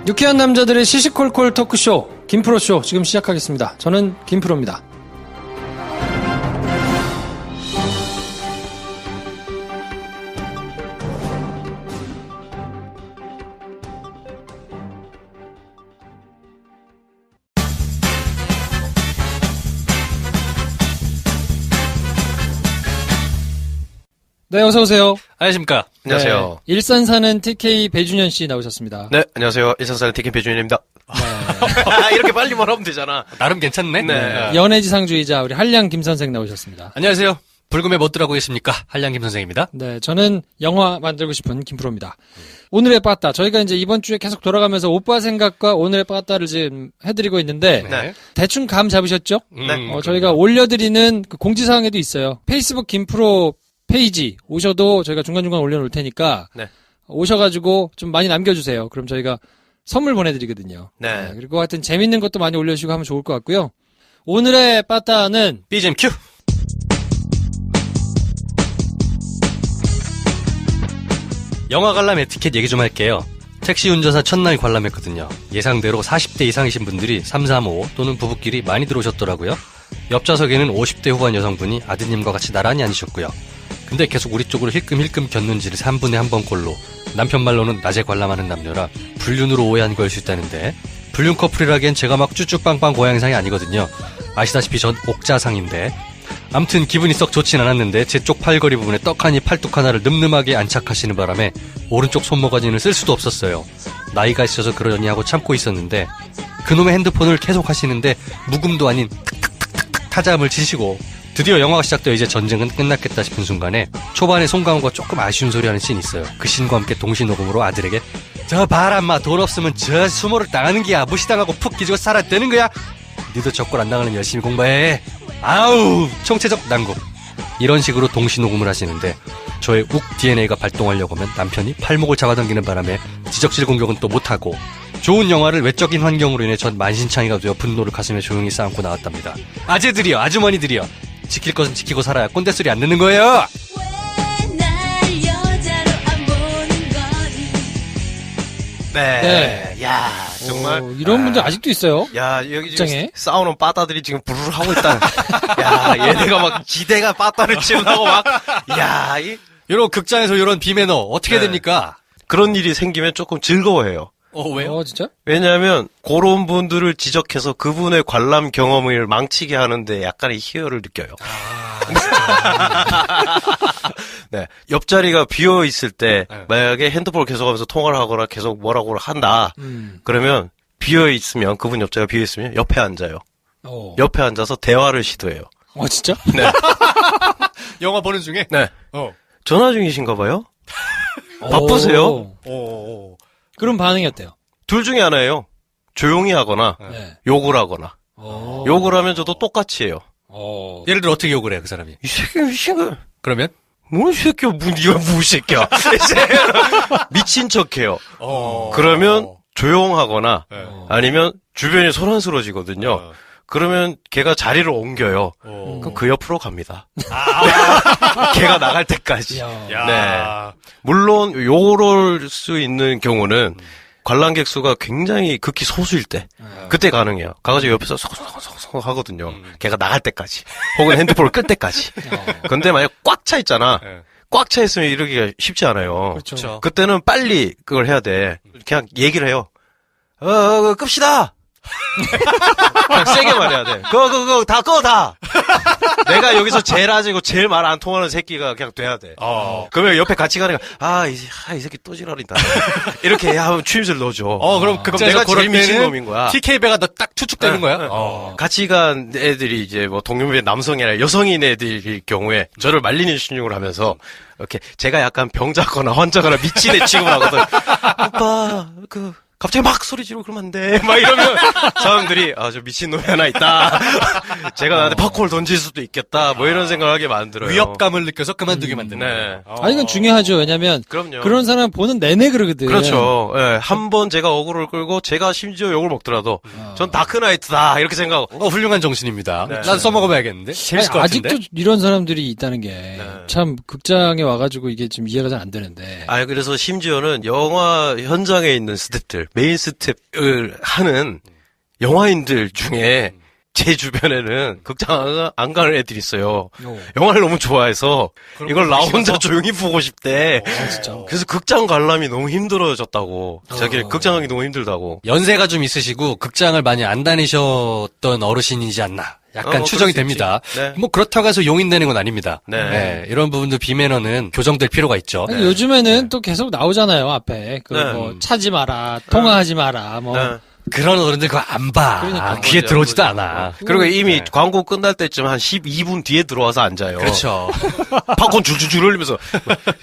유쾌한 남자들의 시시콜콜 토크쇼 김프로쇼 지금 시작하겠습니다. 저는 김프로입니다. 네, 어서오세요. 안녕하십니까. 안녕하세요. 네, 일산 사는 TK 배준현 씨 나오셨습니다. 네, 안녕하세요. 일산 사는 TK 배준현입니다. 네. 이렇게 빨리 말하면 되잖아. 나름 괜찮네. 네. 연애지상주의자 우리 한량 김 선생 나오셨습니다. 안녕하세요. 불금에 못 들어가고 계십니까? 한량 김 선생입니다. 네, 저는 영화 만들고 싶은 김프로입니다. 오늘의 빠따. 저희가 이제 이번 주에 계속 돌아가면서 오빠 생각과 오늘의 빠따를 지금 해드리고 있는데 네. 대충 감 잡으셨죠? 네. 저희가 올려드리는 그 공지사항에도 있어요. 페이스북 김프로 페이지 오셔도 저희가 중간중간 올려놓을 테니까 네. 오셔가지고 좀 많이 남겨주세요. 그럼 저희가 선물 보내드리거든요. 네. 그리고 하여튼 재밌는 것도 많이 올려주시고 하면 좋을 것 같고요. 오늘의 빠따는 BGM 큐! 영화 관람 에티켓 얘기 좀 할게요. 택시 운전사 첫날 관람했거든요. 예상대로 40대 이상이신 분들이 335 또는 부부끼리 많이 들어오셨더라고요. 옆좌석에는 50대 후반 여성분이 아드님과 같이 나란히 앉으셨고요. 근데 계속 우리 쪽으로 힐끔힐끔 겼는지를 3분에 한 번꼴로 남편 말로는 낮에 관람하는 남녀라 불륜으로 오해한 걸 수 있다는데 불륜 커플이라기엔 제가 막 쭈쭈빵빵 고양이상이 아니거든요. 아시다시피 전 옥자상인데 암튼 기분이 썩 좋진 않았는데 제 쪽 팔걸이 부분에 떡하니 팔뚝 하나를 늠름하게 안착하시는 바람에 오른쪽 손모가지는 쓸 수도 없었어요. 나이가 있어서 그러려니 하고 참고 있었는데 그놈의 핸드폰을 계속 하시는데 묵음도 아닌 탁탁탁탁 타자음을 치시고 드디어 영화가 시작되어 이제 전쟁은 끝났겠다 싶은 순간에 초반에 송강호가 조금 아쉬운 소리 하는 씬이 있어요. 그 씬과 함께 동시 녹음으로 아들에게 저 봐라 마 돈 없으면 저 수모를 당하는 게야 무시당하고 푹 기지고 살아야 되는 거야. 니도 적골 안 당하려면 열심히 공부해. 아우 총체적 난국. 이런 식으로 동시 녹음을 하시는데 저의 욱 DNA가 발동하려고 하면 남편이 팔목을 잡아당기는 바람에 지적질 공격은 또 못하고 좋은 영화를 외적인 환경으로 인해 전 만신창이가 되어 분노를 가슴에 조용히 쌓고 나왔답니다. 아재들이여 아주머니들이여 지킬 것은 지키고 살아야 꼰대소리 안 듣는 거예요. 네. 야, 정말. 이런 분들 아직도 있어요. 야, 여기 지금 극장에? 싸우는 빠따들이 지금 부르르 하고 있다. 야, 얘네가 막 기대가 빠따를 치려고 막, 야, 이런 극장에서 이런 비매너 어떻게 네. 됩니까? 그런 일이 생기면 조금 즐거워해요. 왜요? 진짜? 왜냐하면 그런 분들을 지적해서 그분의 관람 경험을 망치게 하는데 약간의 희열을 느껴요. 네, 옆자리가 비어 있을 때 만약에 핸드폰을 계속하면서 통화를 하거나 계속 뭐라고 한다. 그러면 비어 있으면 그분 옆자리가 비어 있으면 옆에 앉아요. 옆에 앉아서 대화를 시도해요. 진짜? 네. 영화 보는 중에? 네. 전화 중이신가 봐요? 바쁘세요? 그럼 반응이 어때요? 둘 중에 하나예요. 조용히 하거나 네. 욕을 하거나. 욕을 하면 저도 똑같이 해요. 예를 들어 어떻게 욕을 해요, 그 사람이? 이 새끼 미친거. 그러면? 뭔 새끼야, 니가 뭐 새끼야. 미친 척해요. 그러면 조용하거나 아니면 주변이 소란스러워지거든요. 그러면 걔가 자리를 옮겨요. 그럼 그 옆으로 갑니다. 걔가 나갈 때까지. 네. 물론 요럴 수 있는 경우는 관람객 수가 굉장히 극히 소수일 때 그때 가능해요. 가가지고 옆에서 소송소송 하거든요. 걔가 나갈 때까지 혹은 핸드폰을 끌 때까지. 근데 만약 꽉 차 있잖아. 꽉 차 있으면 이러기가 쉽지 않아요. 그렇죠. 그때는 빨리 그걸 해야 돼. 그냥 얘기를 해요. 끕시다. 그냥 세게 말해야 돼. 다 꺼, 다! 내가 여기서 제일 아재고 제일 말 안 통하는 새끼가 그냥 돼야 돼. 그러면 옆에 같이 가니까, 이 새끼 또 지랄이다. 이렇게 하면 추임새를 넣어줘. 그럼 극장에서 내가 제일 미친놈인 거야. TK배가 딱 추측되는 거야? 같이 간 애들이 이제 뭐 동료배 남성이 아니라 여성인 애들일 경우에 저를 말리는 신용을 하면서, 이렇게 제가 약간 병자거나 환자거나 미친 애 취급을 하거든. 오빠, 갑자기 막 소리 지르고 그러면 안 돼. 막 이러면 사람들이 저 미친놈이 하나 있다. 제가 나한테 팝콘을 던질 수도 있겠다. 뭐 이런 생각을 하게 만들어요. 위협감을 느껴서 그만두게 만드는. 네. 이건 중요하죠. 왜냐면 그럼요. 그런 사람 보는 내내 그러거든. 그렇죠. 네. 한 번 제가 어그로를 끌고 제가 심지어 욕을 먹더라도 전 다크나이트다 이렇게 생각하고. 훌륭한 정신입니다. 네. 난 써먹어봐야겠는데. 재밌을 것 같은데. 아직도 이런 사람들이 있다는 게 참 극장에 와가지고 이게 좀 이해가 잘 안 되는데. 그래서 심지어는 영화 현장에 있는 스태프들 메인 스텝을 하는 영화인들 중에 제 주변에는 극장 안 가는 애들이 있어요. 영화를 너무 좋아해서 이걸 나 혼자 조용히 보고 싶대. 진짜. 그래서 극장 관람이 너무 힘들어졌다고. 자기 극장 가기 너무 힘들다고. 연세가 좀 있으시고 극장을 많이 안 다니셨던 어르신이지 않나. 약간 추정이 됩니다. 네. 뭐 그렇다고 해서 용인 내는 건 아닙니다. 네. 이런 부분도 비매너는 교정될 필요가 있죠. 아니, 요즘에는 또 계속 나오잖아요, 앞에. 뭐, 차지 마라, 통화하지 마라, 뭐. 네. 그런 어른들 그거 안 봐. 그러니까. 귀에 맞아요. 들어오지도 않아. 그리고 이미 광고 끝날 때쯤 한 12분 뒤에 들어와서 앉아요. 그렇죠. 팝콘 줄줄줄 흘리면서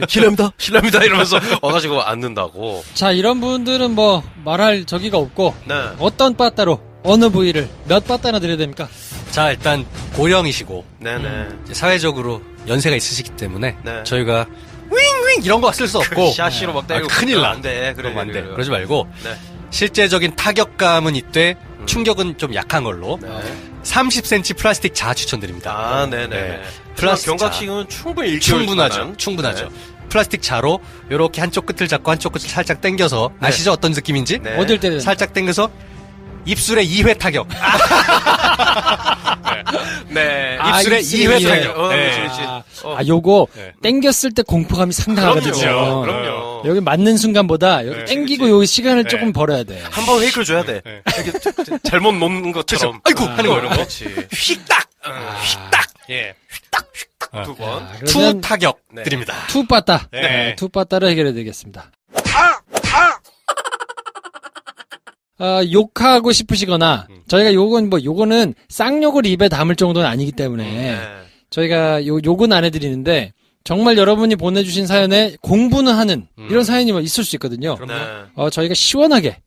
실례합니다 이러면서 와가지고 앉는다고. 자, 이런 분들은 뭐, 말할 저기가 없고, 네. 어떤 빠따로, 어느 부위를, 몇 빠따나 드려야 됩니까? 자, 일단 고령이시고 네네. 이제 사회적으로 연세가 있으시기 때문에 네. 저희가 윙윙 이런 거 쓸 수 없고 샤시로 막 때리고 큰일 나. 안 돼. 그러면 안 돼. 그러지 말고 네. 실제적인 타격감은 있되 충격은 좀 약한 걸로 네. 30cm 플라스틱 자 추천드립니다. 아, 네네. 네. 플러스 플라스틱 경각식은 충분히 일주일 충분하죠. 플라스틱 자로 이렇게 한쪽 끝을 잡고 한쪽 끝을 살짝 당겨서 아시죠? 어떤 느낌인지? 네. 어딜 때려야 살짝 당겨서 입술에 2회 타격. 네. 입술에 2회 타격. 네. 요거, 네. 땡겼을 때 공포감이 상당하거든요. 그럼요. 여기 맞는 순간보다, 여기 땡기고 요 시간을 네. 조금 벌어야 돼. 한 번 웨이크를 줘야 돼. 네. 이렇게 잘못 놓는 것처럼. 아이고 하는 거 이런 거. 그렇지. 휙딱. 휙딱. 예. 두 번. 투 그러면 타격 네. 드립니다. 투 빠따. 네. 투 빠따를 해결해 드리겠습니다. 욕하고 싶으시거나, 저희가 요거는 쌍욕을 입에 담을 정도는 아니기 때문에, 네. 저희가 욕은 안 해드리는데, 정말 여러분이 보내주신 사연에 공부는 하는, 이런 사연이 뭐 있을 수 있거든요. 네. 저희가 시원하게,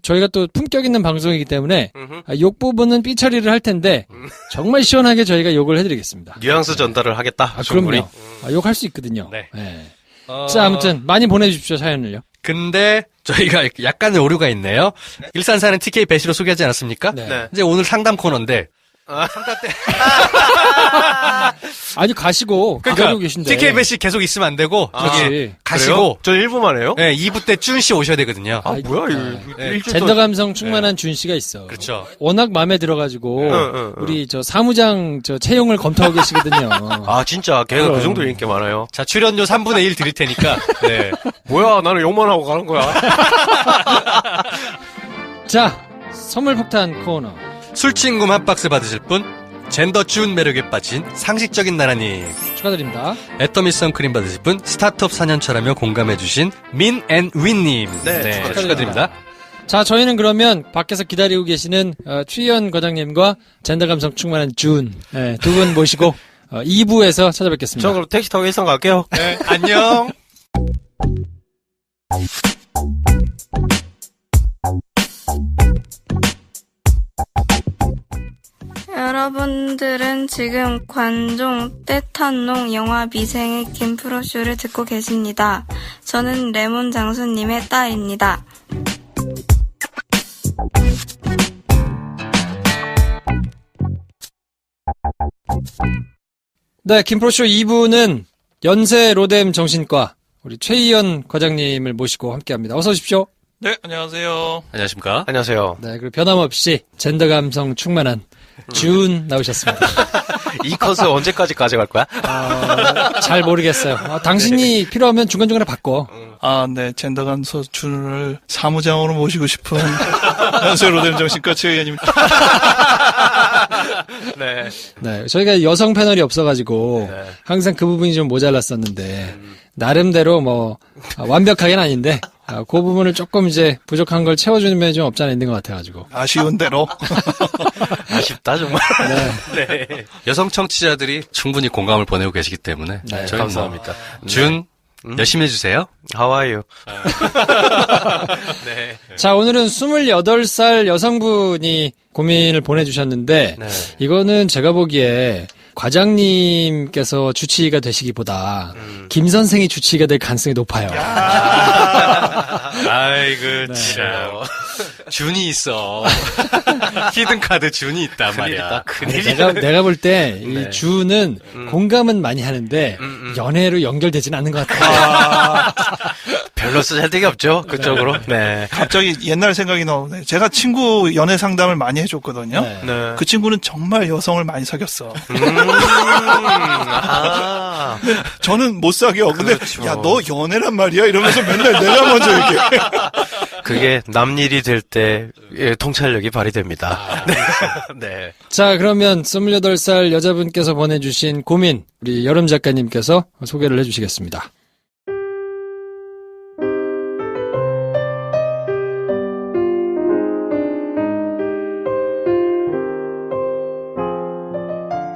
저희가 또 품격 있는 방송이기 때문에, 욕 부분은 삐처리를 할 텐데, 정말 시원하게 저희가 욕을 해드리겠습니다. 뉘앙스 전달을 하겠다. 그럼요. 욕할 수 있거든요. 네. 네. 자, 아무튼, 많이 보내주십시오, 사연을요. 근데 저희가 약간의 오류가 있네요. 일산 사는 TK 배시로 소개하지 않았습니까? 네. 네. 이제 오늘 상담 코너인데 아니, 가시고, 기다리고 계신데. TK 배시 계속 있으면 안 되고 그렇지. 저기 가시고 저 1부만 해요? 네, 2부 때 준 씨 오셔야 되거든요. 아, 뭐야, 이거. 네. 일주일 젠더 동안. 감성 충만한 준 씨가 있어. 그렇죠. 워낙 마음에 들어가지고, 응. 우리 사무장 채용을 검토하고 계시거든요. 아, 진짜. 걔가 그 정도 인기 많아요. 자, 출연료 3분의 1 드릴 테니까. 네. 뭐야, 나는 욕만 하고 가는 거야. 자, 선물 폭탄 코너. 술친구 한 박스 받으실 분 젠더 준 매력에 빠진 상식적인 나라님. 축하드립니다. 애터미 선크림 받으실 분 스타트업 4년차라며 공감해주신 민앤윈님. 네, 축하드립니다. 자, 저희는 그러면 밖에서 기다리고 계시는 추희연 과장님과 젠더 감성 충만한 준, 두 분 모시고 2부에서 찾아뵙겠습니다. 저 그럼 택시 타고 일산 갈게요. 네, 안녕. 여러분들은 지금 관종 떼탄농 영화 미생의 김프로쇼를 듣고 계십니다. 저는 레몬 장수님의 딸입니다. 네, 김프로쇼 2부는 연세 로뎀 정신과 우리 최희연 과장님을 모시고 함께합니다. 어서 오십시오. 네, 안녕하세요. 안녕하십니까? 안녕하세요. 네, 그리고 변함없이 젠더 감성 충만한 준 나오셨습니다. 이 컷을 언제까지 가져갈 거야? 잘 모르겠어요. 당신이 필요하면 중간중간에 바꿔. 아, 네, 젠더 감성 준을 사무장으로 모시고 싶은 연세로된 정신과 최의원입니다. 네. 네, 저희가 여성 패널이 없어가지고 네. 항상 그 부분이 좀 모자랐었는데 나름대로 완벽하게는 아닌데 그 부분을 조금 이제 부족한 걸 채워주는 면이 좀 없지 않아 있는 것 같아가지고. 아쉬운 대로. 아쉽다, 정말. 네. 네. 여성 청취자들이 충분히 공감을 보내고 계시기 때문에. 네, 저희 감사합니다. 준, 열심히 해주세요. How are you? 네. 자, 오늘은 28살 여성분이 고민을 보내주셨는데 네. 이거는 제가 보기에 과장님께서 주치의가 되시기보다 김 선생이 주치의가 될 가능성이 높아요. 아이고, 참. 준이 있어. 히든카드 준이 있단 말이야. 내가 볼 때 이 네. 주는 공감은 많이 하는데 연애로 연결되지는 않는 것 같아요. 별로 쓸데가 없죠. 그쪽으로. 네. 갑자기 옛날 생각이 나오네. 제가 친구 연애 상담을 많이 해줬거든요. 네. 네. 그 친구는 정말 여성을 많이 사귀었어. 아. 저는 못 사겨. 근데 그렇죠. 야, 너 연애란 말이야? 이러면서 맨날 내가 먼저 이렇게. 그게 남일이 될 때 통찰력이 발휘됩니다. 네. 네. 자, 그러면 28살 여자분께서 보내주신 고민, 우리 여름 작가님께서 소개를 해주시겠습니다.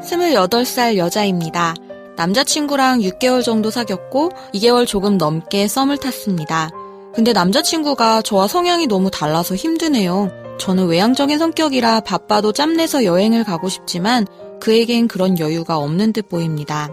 스물여덟 살 여자입니다. 남자친구랑 6개월 정도 사귀었고 2개월 조금 넘게 썸을 탔습니다. 근데 남자친구가 저와 성향이 너무 달라서 힘드네요. 저는 외향적인 성격이라 바빠도 짬내서 여행을 가고 싶지만 그에겐 그런 여유가 없는 듯 보입니다.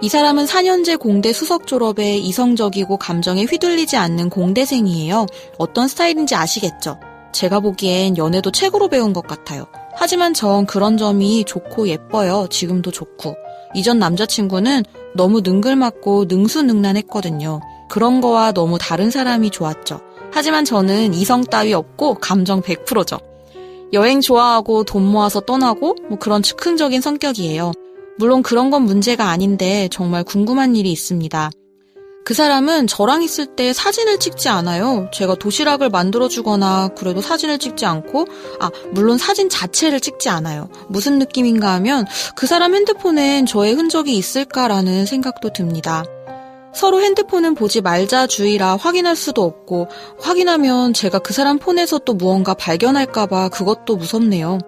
이 사람은 4년제 공대 수석 졸업에 이성적이고 감정에 휘둘리지 않는 공대생이에요. 어떤 스타일인지 아시겠죠? 제가 보기엔 연애도 책으로 배운 것 같아요. 하지만 전 그런 점이 좋고 예뻐요. 지금도 좋고. 이전 남자친구는 너무 능글맞고 능수능란했거든요. 그런 거와 너무 다른 사람이 좋았죠. 하지만 저는 이성 따위 없고 감정 100%죠. 여행 좋아하고 돈 모아서 떠나고 그런 즉흥적인 성격이에요. 물론 그런 건 문제가 아닌데 정말 궁금한 일이 있습니다. 그 사람은 저랑 있을 때 사진을 찍지 않아요. 제가 도시락을 만들어주거나 그래도 사진을 찍지 않고 물론 사진 자체를 찍지 않아요. 무슨 느낌인가 하면 그 사람 핸드폰엔 저의 흔적이 있을까라는 생각도 듭니다. 서로 핸드폰은 보지 말자 주의라 확인할 수도 없고 확인하면 제가 그 사람 폰에서 또 무언가 발견할까봐 그것도 무섭네요.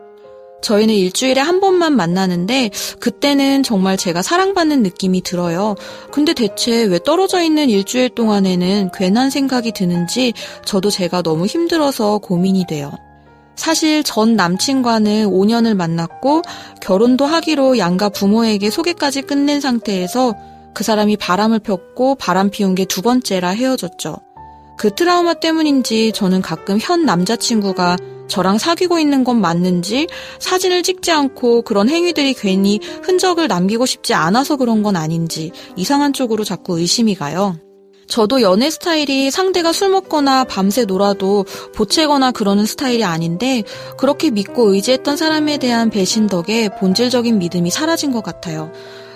저희는 일주일에 한 번만 만나는데 그때는 정말 제가 사랑받는 느낌이 들어요. 근데 대체 왜 떨어져 있는 일주일 동안에는 괜한 생각이 드는지 저도 제가 너무 힘들어서 고민이 돼요. 사실 전 남친과는 5년을 만났고 결혼도 하기로 양가 부모에게 소개까지 끝낸 상태에서 그 사람이 바람을 폈고 바람 피운 게 2번째라 헤어졌죠. 그 트라우마 때문인지 저는 가끔 현 남자친구가 저랑 사귀고 있는 건 맞는지 사진을 찍지 않고 그런 행위들이 괜히 흔적을 남기고 싶지 않아서 그런 건 아닌지 이상한 쪽으로 자꾸 의심이 가요. 저도 연애 스타일이 상대가 술 먹거나 밤새 놀아도 보채거나 그러는 스타일이 아닌데 그렇게 믿고 의지했던 사람에 대한 배신 덕에 본질적인 믿음이 사라진 것 같아요.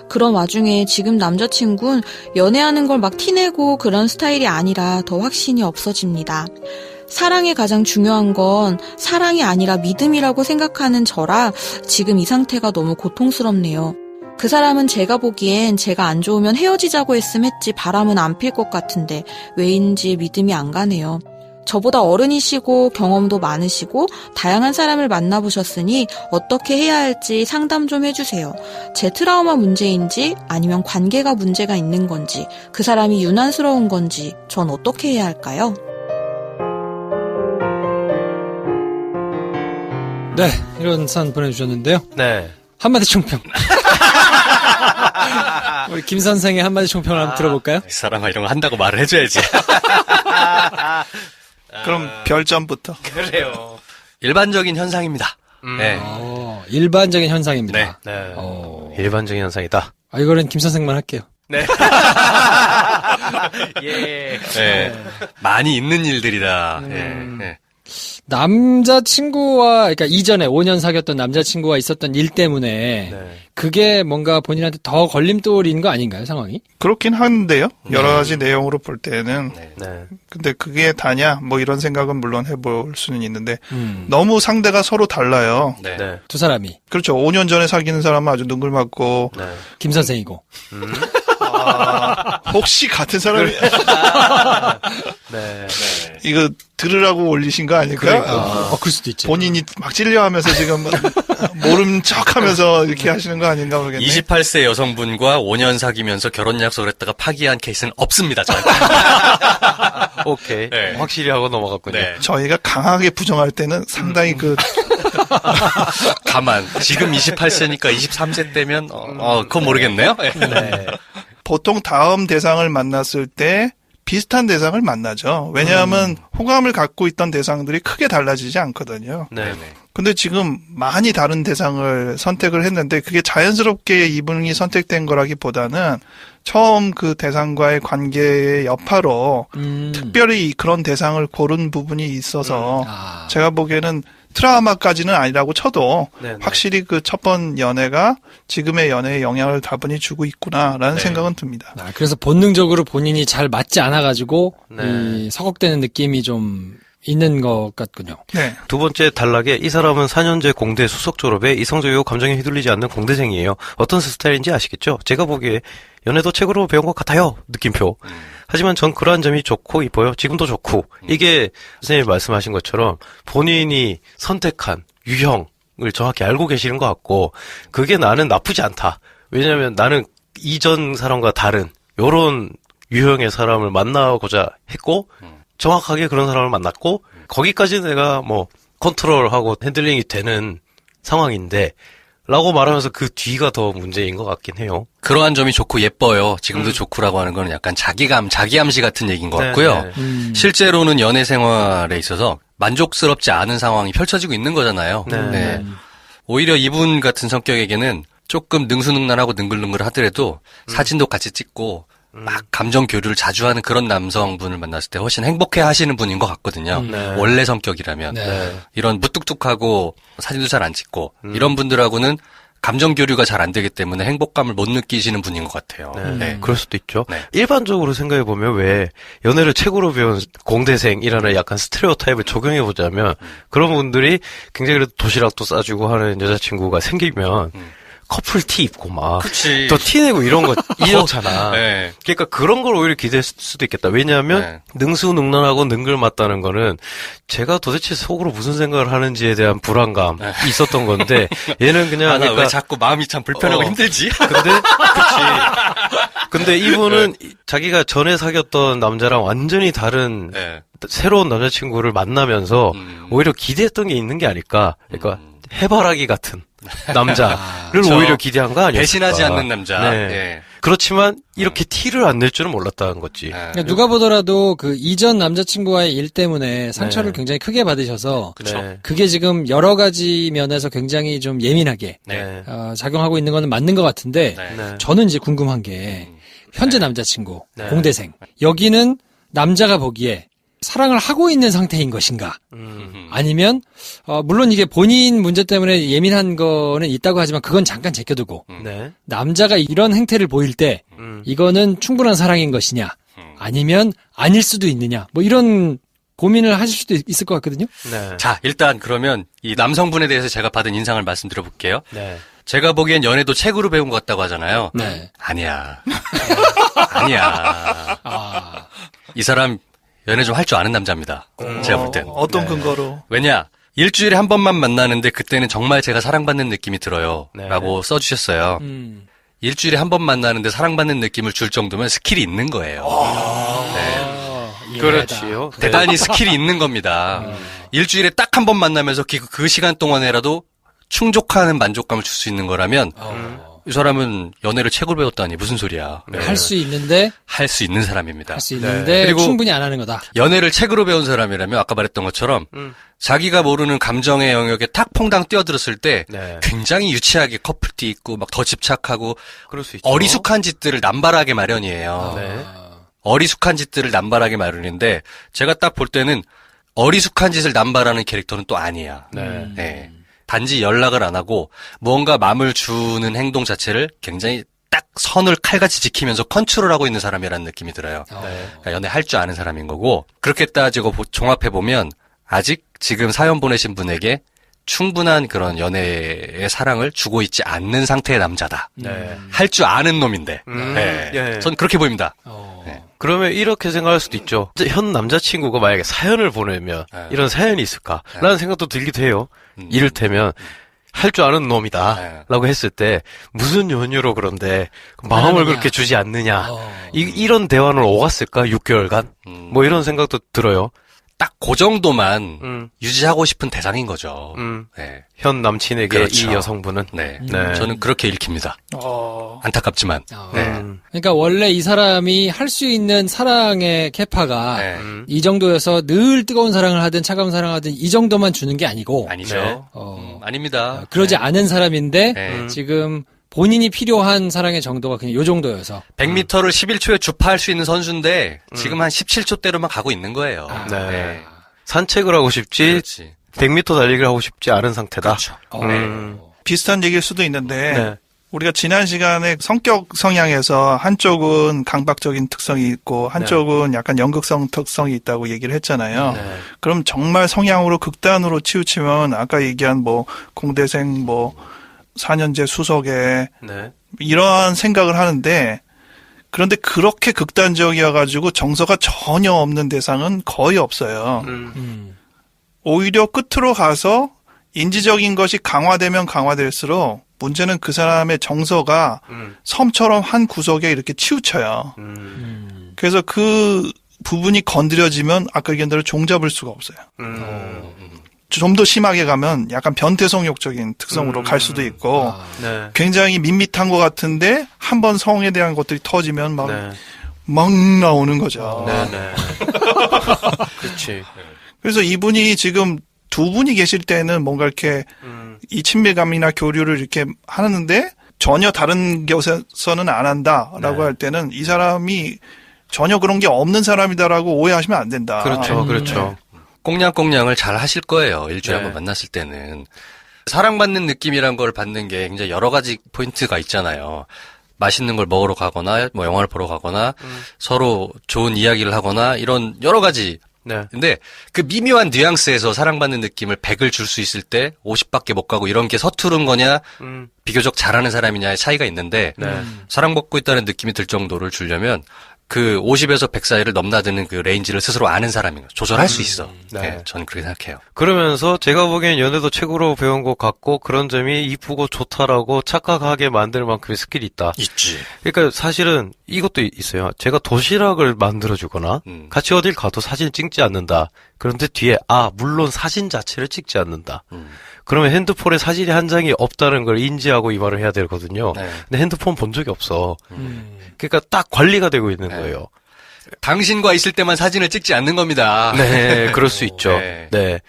그런 와중에 지금 남자친구는 연애하는 걸 막 티내고 그런 스타일이 아니라 더 확신이 없어집니다. 사랑에 가장 중요한 건 사랑이 아니라 믿음이라고 생각하는 저라 지금 이 상태가 너무 고통스럽네요. 그 사람은 제가 보기엔 제가 안 좋으면 헤어지자고 했지 바람은 안 필 것 같은데 왜인지 믿음이 안 가네요. 저보다 어른이시고 경험도 많으시고 다양한 사람을 만나보셨으니 어떻게 해야 할지 상담 좀 해주세요. 제 트라우마 문제인지 아니면 관계가 문제가 있는 건지 그 사람이 유난스러운 건지 전 어떻게 해야 할까요? 네, 이런 사연 보내주셨는데요. 네. 한마디 총평. 우리 김 선생의 한마디 총평을 한번 들어볼까요? 이 사람아 이런 거 한다고 말을 해줘야지. 그럼 별점부터. 그래요. 일반적인 현상입니다. 네. 일반적인 현상입니다. 네. 네. 일반적인 현상이다. 이거는 김 선생만 할게요. 네. 예. 네. 많이 있는 일들이다. 네. 남자친구와, 그러니까 이전에 5년 사귀었던 남자친구와 있었던 일 때문에 네. 그게 뭔가 본인한테 더 걸림돌인 거 아닌가요, 상황이? 그렇긴 한데요. 여러 가지 내용으로 볼 때는. 네. 근데 그게 다냐? 뭐 이런 생각은 물론 해볼 수는 있는데 너무 상대가 서로 달라요. 네. 네. 두 사람이. 그렇죠. 5년 전에 사귀는 사람은 아주 능글맞고 네. 김 선생이고. 혹시 같은 사람이 네. 이거 들으라고 올리신 거 아닐까? 그럴 수도 있지. 본인이 막 찔려하면서 지금 모른 척하면서 이렇게 하시는 거 아닌가 모르겠네. 28세 여성분과 5년 사귀면서 결혼 약속을 했다가 파기한 케이스는 없습니다. 저한테. 오케이. 네. 확실히 하고 넘어갔군요. 네. 저희가 강하게 부정할 때는 상당히 가만. 지금 28세니까 23세 때면 그건 모르겠네요. 네. 보통 다음 대상을 만났을 때 비슷한 대상을 만나죠. 왜냐하면 호감을 갖고 있던 대상들이 크게 달라지지 않거든요. 네. 근데 지금 많이 다른 대상을 선택을 했는데 그게 자연스럽게 이분이 선택된 거라기보다는 처음 그 대상과의 관계의 여파로 특별히 그런 대상을 고른 부분이 있어서 제가 보기에는 트라우마까지는 아니라고 쳐도 네네. 확실히 그 첫 번 연애가 지금의 연애에 영향을 다분히 주고 있구나라는 네. 생각은 듭니다. 그래서 본능적으로 본인이 잘 맞지 않아가지고 네. 이 서걱대는 느낌이 좀 있는 것 같군요. 네. 두 번째 단락에 이 사람은 4년제 공대 수석 졸업에 이성적이고 감정에 휘둘리지 않는 공대생이에요. 어떤 스타일인지 아시겠죠? 제가 보기에 연애도 책으로 배운 것 같아요. 느낌표. 하지만 전 그러한 점이 좋고 이뻐요. 지금도 좋고. 이게 선생님이 말씀하신 것처럼 본인이 선택한 유형을 정확히 알고 계시는 것 같고 그게 나는 나쁘지 않다. 왜냐하면 나는 이전 사람과 다른 요런 유형의 사람을 만나고자 했고 정확하게 그런 사람을 만났고 거기까지 내가 뭐 컨트롤하고 핸들링이 되는 상황인데 라고 말하면서 그 뒤가 더 문제인 것 같긴 해요. 그러한 점이 좋고 예뻐요. 지금도 좋고라고 하는 건 약간 자기암시 같은 얘기인 것 같고요. 네. 실제로는 연애 생활에 있어서 만족스럽지 않은 상황이 펼쳐지고 있는 거잖아요. 네. 오히려 이분 같은 성격에게는 조금 능수능란하고 능글능글 하더라도 사진도 같이 찍고 막 감정 교류를 자주 하는 그런 남성분을 만났을 때 훨씬 행복해 하시는 분인 것 같거든요. 네. 원래 성격이라면. 네. 이런 무뚝뚝하고 사진도 잘 안 찍고 이런 분들하고는 감정 교류가 잘 안 되기 때문에 행복감을 못 느끼시는 분인 것 같아요. 네. 그럴 수도 있죠. 네. 일반적으로 생각해보면 왜 연애를 책으로 배운 공대생이라는 약간 스테레오타입을 적용해보자면 그런 분들이 굉장히 그래도 도시락도 싸주고 하는 여자친구가 생기면 커플 티 입고 막 그치. 또 티 내고 이런 거 이렇잖아. 네. 그러니까 그런 걸 오히려 기대할 수도 있겠다. 왜냐하면 네. 능수능란하고 능글맞다는 거는 제가 도대체 속으로 무슨 생각을 하는지에 대한 불안감이 있었던 건데 얘는 그냥 나 그러니까 왜 자꾸 마음이 참 불편하고 힘들지? 근데 이분은 자기가 전에 사귀었던 남자랑 완전히 다른 네. 새로운 남자친구를 만나면서 오히려 기대했던 게 있는 게 아닐까. 그러니까 해바라기 같은 남자를 그렇죠. 오히려 기대한 거 아니었을까. 배신하지 않는 남자. 네. 예. 그렇지만 이렇게 티를 안 낼 줄은 몰랐다는 거지. 그러니까 누가 보더라도 그 이전 남자친구와의 일 때문에 상처를 네. 굉장히 크게 받으셔서 네. 그게 지금 여러 가지 면에서 굉장히 좀 예민하게 네. 작용하고 있는 거는 맞는 것 같은데 네. 네. 저는 이제 궁금한 게 현재 남자친구 네. 공대생 여기는 남자가 보기에 사랑을 하고 있는 상태인 것인가? 아니면 물론 이게 본인 문제 때문에 예민한 거는 있다고 하지만 그건 잠깐 제껴두고 네. 남자가 이런 행태를 보일 때 이거는 충분한 사랑인 것이냐? 아니면 아닐 수도 있느냐? 뭐 이런 고민을 하실 수도 있을 것 같거든요. 네. 자, 일단 그러면 이 남성분에 대해서 제가 받은 인상을 말씀드려 볼게요. 네. 제가 보기엔 연애도 책으로 배운 것 같다고 하잖아요. 네. 아니야. 아니야. 이 사람 연애 좀 할 줄 아는 남자입니다. 제가 볼 땐. 어떤 근거로? 왜냐? 일주일에 한 번만 만나는데 그때는 정말 제가 사랑받는 느낌이 들어요. 네. 라고 써주셨어요. 일주일에 한 번 만나는데 사랑받는 느낌을 줄 정도면 스킬이 있는 거예요. 네. 그렇지요. 대단히 스킬이 있는 겁니다. 일주일에 딱 한 번 만나면서 그 시간 동안에라도 충족하는 만족감을 줄 수 있는 거라면 이 사람은 연애를 책으로 배웠다니 무슨 소리야. 할 수 있는데 할 수 있는 사람입니다. 할 수 있는데 그리고 충분히 안 하는 거다. 연애를 책으로 배운 사람이라면 아까 말했던 것처럼 자기가 모르는 감정의 영역에 탁 퐁당 뛰어들었을 때 네. 굉장히 유치하게 커플티 있고 막 더 집착하고 그럴 수 있죠. 어리숙한 짓들을 남발하게 마련이에요. 네. 어리숙한 짓들을 남발하게 마련인데 제가 딱 볼 때는 어리숙한 짓을 남발하는 캐릭터는 또 아니야. 네. 네. 단지 연락을 안 하고 무언가 마음을 주는 행동 자체를 굉장히 딱 선을 칼같이 지키면서 컨트롤하고 있는 사람이라는 느낌이 들어요. 그러니까 연애할 줄 아는 사람인 거고 그렇게 따지고 종합해보면 아직 지금 사연 보내신 분에게 충분한 그런 연애의 사랑을 주고 있지 않는 상태의 남자다. 네. 할 줄 아는 놈인데. 네. 예. 전 그렇게 보입니다. 네. 그러면 이렇게 생각할 수도 있죠. 현 남자친구가 만약에 사연을 보내면 이런 사연이 있을까? 라는 생각도 들기도 해요. 이를테면 할 줄 아는 놈이다 라고 했을 때 무슨 연유로 그런데 마음을 그렇게 주지 않느냐. 이런 대화는 오갔을까? 6개월간? 뭐 이런 생각도 들어요. 딱 그 정도만 유지하고 싶은 대상인 거죠. 네. 현 남친에게 그렇죠. 이 여성분은 네. 네. 저는 그렇게 읽힙니다. 안타깝지만. 네. 그러니까 원래 이 사람이 할 수 있는 사랑의 캐파가 네. 이 정도여서 늘 뜨거운 사랑을 하든 차가운 사랑을 하든 이 정도만 주는 게 아니고 아니죠. 네. 아닙니다. 그러지 네. 않은 사람인데 네. 지금 본인이 필요한 사랑의 정도가 그냥 요 정도여서 100m를 11초에 주파할 수 있는 선수인데 지금 한 17초대로만 가고 있는 거예요. 네. 산책을 하고 싶지 그렇지. 100m 달리기를 하고 싶지 않은 상태다. 그렇죠. 비슷한 얘기일 수도 있는데 네. 우리가 지난 시간에 성격 성향에서 한쪽은 강박적인 특성이 있고 한쪽은 약간 연극성 특성이 있다고 얘기를 했잖아요. 네. 그럼 정말 성향으로 극단으로 치우치면 아까 얘기한 뭐 공대생 뭐 4년제 수석에 네. 이러한 생각을 하는데 그런데 그렇게 극단적이어가지고 정서가 전혀 없는 대상은 거의 없어요. 오히려 끝으로 가서 인지적인 것이 강화되면 강화될수록 문제는 그 사람의 정서가 섬처럼 한 구석에 이렇게 치우쳐요. 그래서 그 부분이 건드려지면 아까 얘기한 대로 종잡을 수가 없어요. 좀 더 심하게 가면 약간 변태성욕적인 특성으로 갈 수도 있고 네. 굉장히 밋밋한 것 같은데 한번 성에 대한 것들이 터지면 막 네. 막 나오는 거죠. 네. 그렇지. 그래서 이분이 지금 두 분이 계실 때는 뭔가 이렇게 이 친밀감이나 교류를 이렇게 하는데 전혀 다른 곳에서는 안 한다라고 네. 할 때는 이 사람이 전혀 그런 게 없는 사람이다라고 오해하시면 안 된다. 그렇죠. 그렇죠. 꽁냥꽁냥을 잘 하실 거예요. 일주일에 네. 한번 만났을 때는. 사랑받는 느낌이란 걸 받는 게 굉장히 여러 가지 포인트가 있잖아요. 맛있는 걸 먹으러 가거나, 뭐 영화를 보러 가거나, 서로 좋은 이야기를 하거나, 이런 여러 가지. 네. 근데 그 미묘한 뉘앙스에서 사랑받는 느낌을 100을 줄 수 있을 때 50밖에 못 가고 이런 게 서투른 거냐, 비교적 잘하는 사람이냐의 차이가 있는데, 네. 사랑받고 있다는 느낌이 들 정도를 주려면 그 50에서 100 사이를 넘나드는 그 레인지를 스스로 아는 사람인 거죠. 조절할 수 있어. 네. 네, 저는 그렇게 생각해요. 그러면서 제가 보기엔 연애도 책으로 배운 것 같고 그런 점이 이쁘고 좋다라고 착각하게 만들 만큼의 스킬이 있다. 있지. 그러니까 사실은 이것도 있어요. 제가 도시락을 만들어주거나 같이 어딜 가도 사진 찍지 않는다. 그런데 뒤에 물론 사진 자체를 찍지 않는다. 그러면 핸드폰에 사진이 한 장이 없다는 걸 인지하고 이 말을 해야 되거든요. 네. 근데 핸드폰 본 적이 없어. 그러니까 딱 관리가 되고 있는 거예요. 당신과 있을 때만 사진을 찍지 않는 겁니다. 네, 그럴 수 있죠. 네. 네.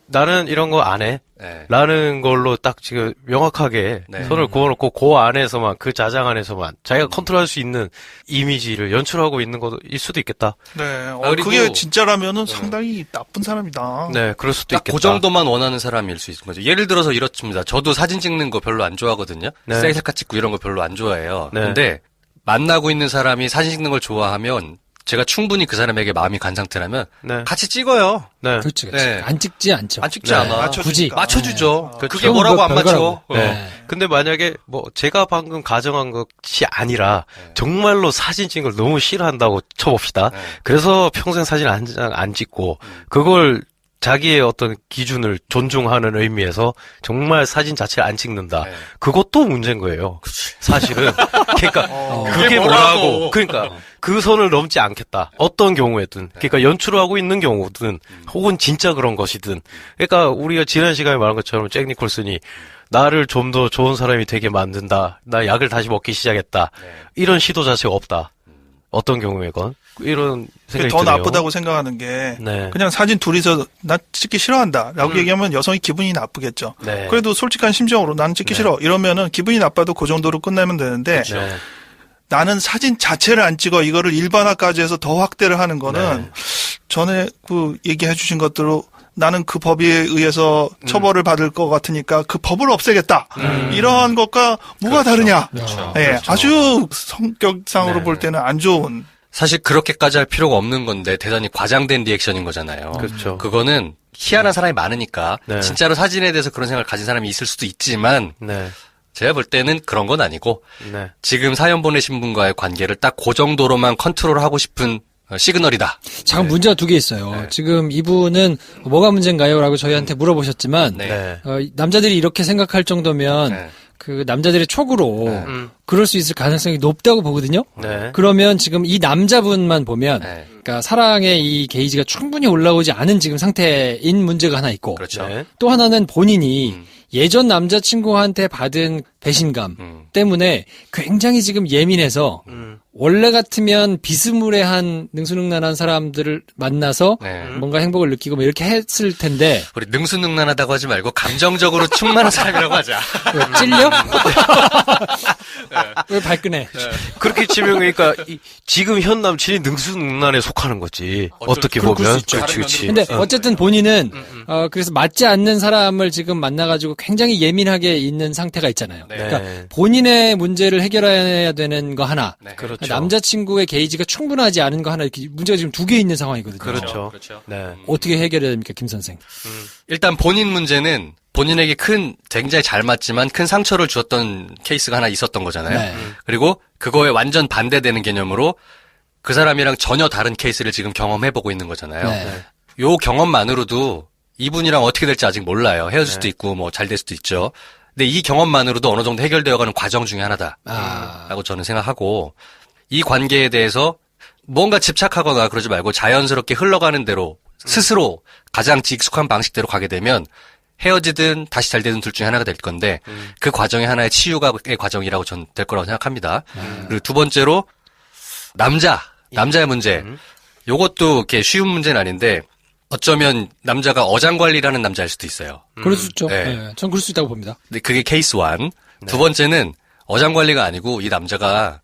나는 이런 거 안 해. 네. 라는 걸로 딱 지금 명확하게 네. 손을 그어놓고 그 안에서만, 그 자장 안에서만 자기가 컨트롤할 수 있는 이미지를 연출하고 있는 것일 수도 있겠다. 네. 그리고- 그게 진짜라면은 상당히 나쁜 사람이다. 네, 그럴 수도 딱 있겠다. 그 정도만 원하는 사람일 수 있는 거죠. 예를 들어서 이렇습니다. 저도 사진 찍는 거 별로 안 좋아하거든요. 네. 셀카 찍고 이런 거 별로 안 좋아해요. 네. 근데 만나고 있는 사람이 사진 찍는 걸 좋아하면 제가 충분히 그 사람에게 마음이 간 상태라면 네. 같이 찍어요. 네. 그렇지. 네. 안 찍지 않죠. 안 찍지 네. 않아. 맞춰주니까. 굳이. 맞춰주죠. 그렇죠. 그게 뭐라고 안 맞춰? 별거라고. 네. 근데 만약에 제가 방금 가정한 것이 아니라 정말로 사진 찍는 걸 너무 싫어한다고 쳐봅시다. 네. 그래서 평생 사진 한 장 안 찍고 그걸 자기의 어떤 기준을 존중하는 의미에서 정말 사진 자체를 안 찍는다. 네. 그것도 문제인 거예요. 사실은. 그러니까 그게 뭐라고. 그러니까 그 선을 넘지 않겠다. 어떤 경우에든. 그러니까 연출을 하고 있는 경우든 혹은 진짜 그런 것이든. 그러니까 우리가 지난 시간에 말한 것처럼 잭 니콜슨이 나를 좀 더 좋은 사람이 되게 만든다. 나 약을 다시 먹기 시작했다. 이런 시도 자체가 없다. 어떤 경우에건 이런 그게 생각이 더 드네요. 나쁘다고 생각하는 게 네. 그냥 사진 둘이서 나 찍기 싫어한다라고 얘기하면 여성이 기분이 나쁘겠죠. 네. 그래도 솔직한 심정으로 나는 찍기 싫어 이러면은 기분이 나빠도 그 정도로 끝내면 되는데 네. 나는 사진 자체를 안 찍어 이거를 일반화까지 해서 더 확대를 하는 거는 전에 그 얘기해 주신 것대로 나는 그 법에 의해서 처벌을 받을 것 같으니까 그 법을 없애겠다. 이러한 것과 뭐가 다르냐. 예, 아주 성격상으로 네. 볼 때는 안 좋은. 사실 그렇게까지 할 필요가 없는 건데 대단히 과장된 리액션인 거잖아요. 그렇죠. 그거는 희한한 사람이 많으니까 네. 진짜로 사진에 대해서 그런 생각을 가진 사람이 있을 수도 있지만 네. 제가 볼 때는 그런 건 아니고 네. 지금 사연 보내신 분과의 관계를 딱 그 정도로만 컨트롤하고 싶은 시그널이다. 잠깐 문제가 두 개 있어요. 네. 지금 이분은 뭐가 문제인가요? 라고 저희한테 물어보셨지만 네. 네. 남자들이 이렇게 생각할 정도면 네. 그 남자들의 촉으로 그럴 수 있을 가능성이 높다고 보거든요. 네. 그러면 지금 이 남자분만 보면 네. 그러니까 사랑의 이 게이지가 충분히 올라오지 않은 지금 상태인 문제가 하나 있고 그렇죠. 네. 또 하나는 본인이 예전 남자친구한테 받은 배신감 때문에 굉장히 지금 예민해서 원래 같으면 비스무레한 능수능란한 사람들을 만나서 네. 뭔가 행복을 느끼고 뭐 이렇게 했을 텐데 우리 능수능란하다고 하지 말고 감정적으로 충만한 사람이라고 하자. 왜 찔려? 왜 발끈해? 그렇게 치면 그러니까 지금 현 남친이 능수능란에 속하는 거지. 어떻게 그럴 보면. 수 있죠. 그렇지, 그렇지. 근데 어쨌든 본인은 그래서 맞지 않는 사람을 지금 만나가지고 굉장히 예민하게 있는 상태가 있잖아요. 네. 그러니까 본인의 문제를 해결해야 되는 거 하나, 네. 그렇죠. 남자친구의 게이지가 충분하지 않은 거 하나 이렇게 문제가 지금 두 개 있는 상황이거든요. 그렇죠. 그렇죠. 네. 어떻게 해결해야 됩니까, 김 선생? 일단 본인 문제는 본인에게 굉장히 잘 맞지만 큰 상처를 주었던 케이스가 하나 있었던 거잖아요. 네. 그리고 그거에 완전 반대되는 개념으로 그 사람이랑 전혀 다른 케이스를 지금 경험해보고 있는 거잖아요. 네. 요 경험만으로도 이분이랑 어떻게 될지 아직 몰라요. 헤어질 수도 있고 뭐 잘 될 수도 있죠. 근데 이 경험만으로도 어느 정도 해결되어가는 과정 중에 하나다. 라고 저는 생각하고 이 관계에 대해서 뭔가 집착하거나 그러지 말고 자연스럽게 흘러가는 대로 스스로 가장 익숙한 방식대로 가게 되면 헤어지든 다시 잘 되든 둘 중에 하나가 될 건데 그 과정이 하나의 치유의 과정이라고 전 될 거라고 생각합니다. 그리고 두 번째로 남자의 문제. 요것도 이렇게 쉬운 문제는 아닌데 어쩌면 남자가 어장관리라는 남자일 수도 있어요. 그럴 수 있죠. 네. 네. 전 그럴 수 있다고 봅니다. 근데 그게 케이스 1. 두 번째는 어장관리가 아니고 이 남자가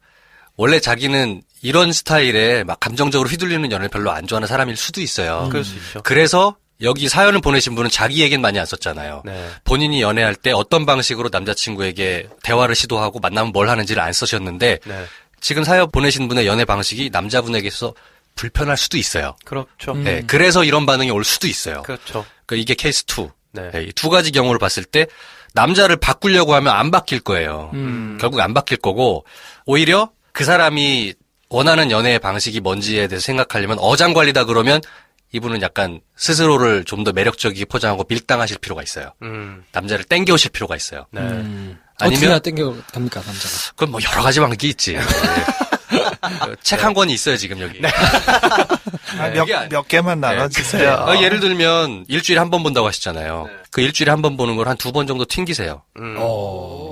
원래 자기는 이런 스타일에 막 감정적으로 휘둘리는 연애를 별로 안 좋아하는 사람일 수도 있어요. 그럴 수 있죠. 그래서 여기 사연을 보내신 분은 자기 얘기는 많이 안 썼잖아요. 네. 본인이 연애할 때 어떤 방식으로 남자친구에게 대화를 시도하고 만나면 뭘 하는지를 안 쓰셨는데 네. 지금 사연 보내신 분의 연애 방식이 남자분에게서 불편할 수도 있어요. 그렇죠. 네, 그래서 이런 반응이 올 수도 있어요. 그렇죠. 그러니까 이게 케이스 2. 네. 이 두 가지 경우를 봤을 때 남자를 바꾸려고 하면 안 바뀔 거예요. 결국 안 바뀔 거고 오히려 그 사람이 원하는 연애의 방식이 뭔지에 대해서 생각하려면 어장관리다 그러면 이분은 약간 스스로를 좀 더 매력적이게 포장하고 밀당하실 필요가 있어요. 남자를 땡겨오실 필요가 있어요. 네. 어떻게 아니면 땡겨갑니까, 남자가? 그건 뭐 여러 가지 방법이 있지. 책 한 권이 있어요 지금 여기. 몇 개만 나눠주세요. 예를 들면 일주일에 한 번 본다고 하시잖아요. 그 일주일에 한 번 보는 걸 한 두 번 정도 튕기세요.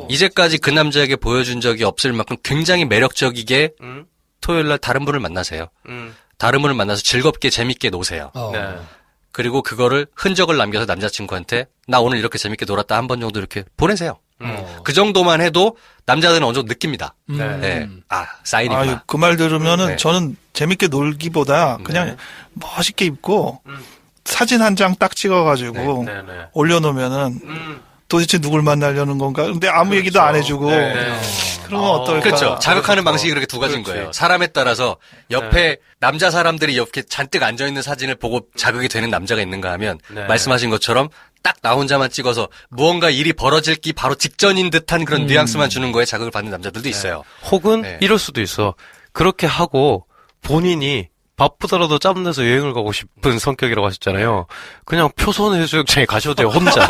이제까지 그 남자에게 보여준 적이 없을 만큼 굉장히 매력적이게 토요일날 다른 분을 만나세요. 다른 분을 만나서 즐겁게 재밌게 노세요. 네. 그리고 그거를 흔적을 남겨서 남자친구한테 나 오늘 이렇게 재밌게 놀았다 한 번 정도 이렇게 보내세요. 그 정도만 해도 남자들은 어느 정도 느낍니다. 네. 사인이구나. 아유, 그 말 들으면은 네. 저는 재밌게 놀기보다 그냥 멋있게 입고 사진 한 장 딱 찍어가지고 네, 네. 올려놓으면은 도대체 누굴 만나려는 건가? 근데 아무 얘기도 안 해주고 그러면 어떨까? 그렇죠. 자극하는 방식이 그렇게 두 가지인 그렇지. 거예요. 사람에 따라서 옆에 남자 사람들이 옆에 잔뜩 앉아있는 사진을 보고 자극이 되는 남자가 있는가 하면 네. 말씀하신 것처럼 딱 나 혼자만 찍어서 무언가 일이 벌어질기 바로 직전인 듯한 그런 뉘앙스만 주는 거에 자극을 받는 남자들도 있어요. 혹은 네. 이럴 수도 있어. 그렇게 하고 본인이 바쁘더라도 짬 내서 여행을 가고 싶은 성격이라고 하셨잖아요. 그냥 표선 해수욕장에 가셔도 돼요, 혼자.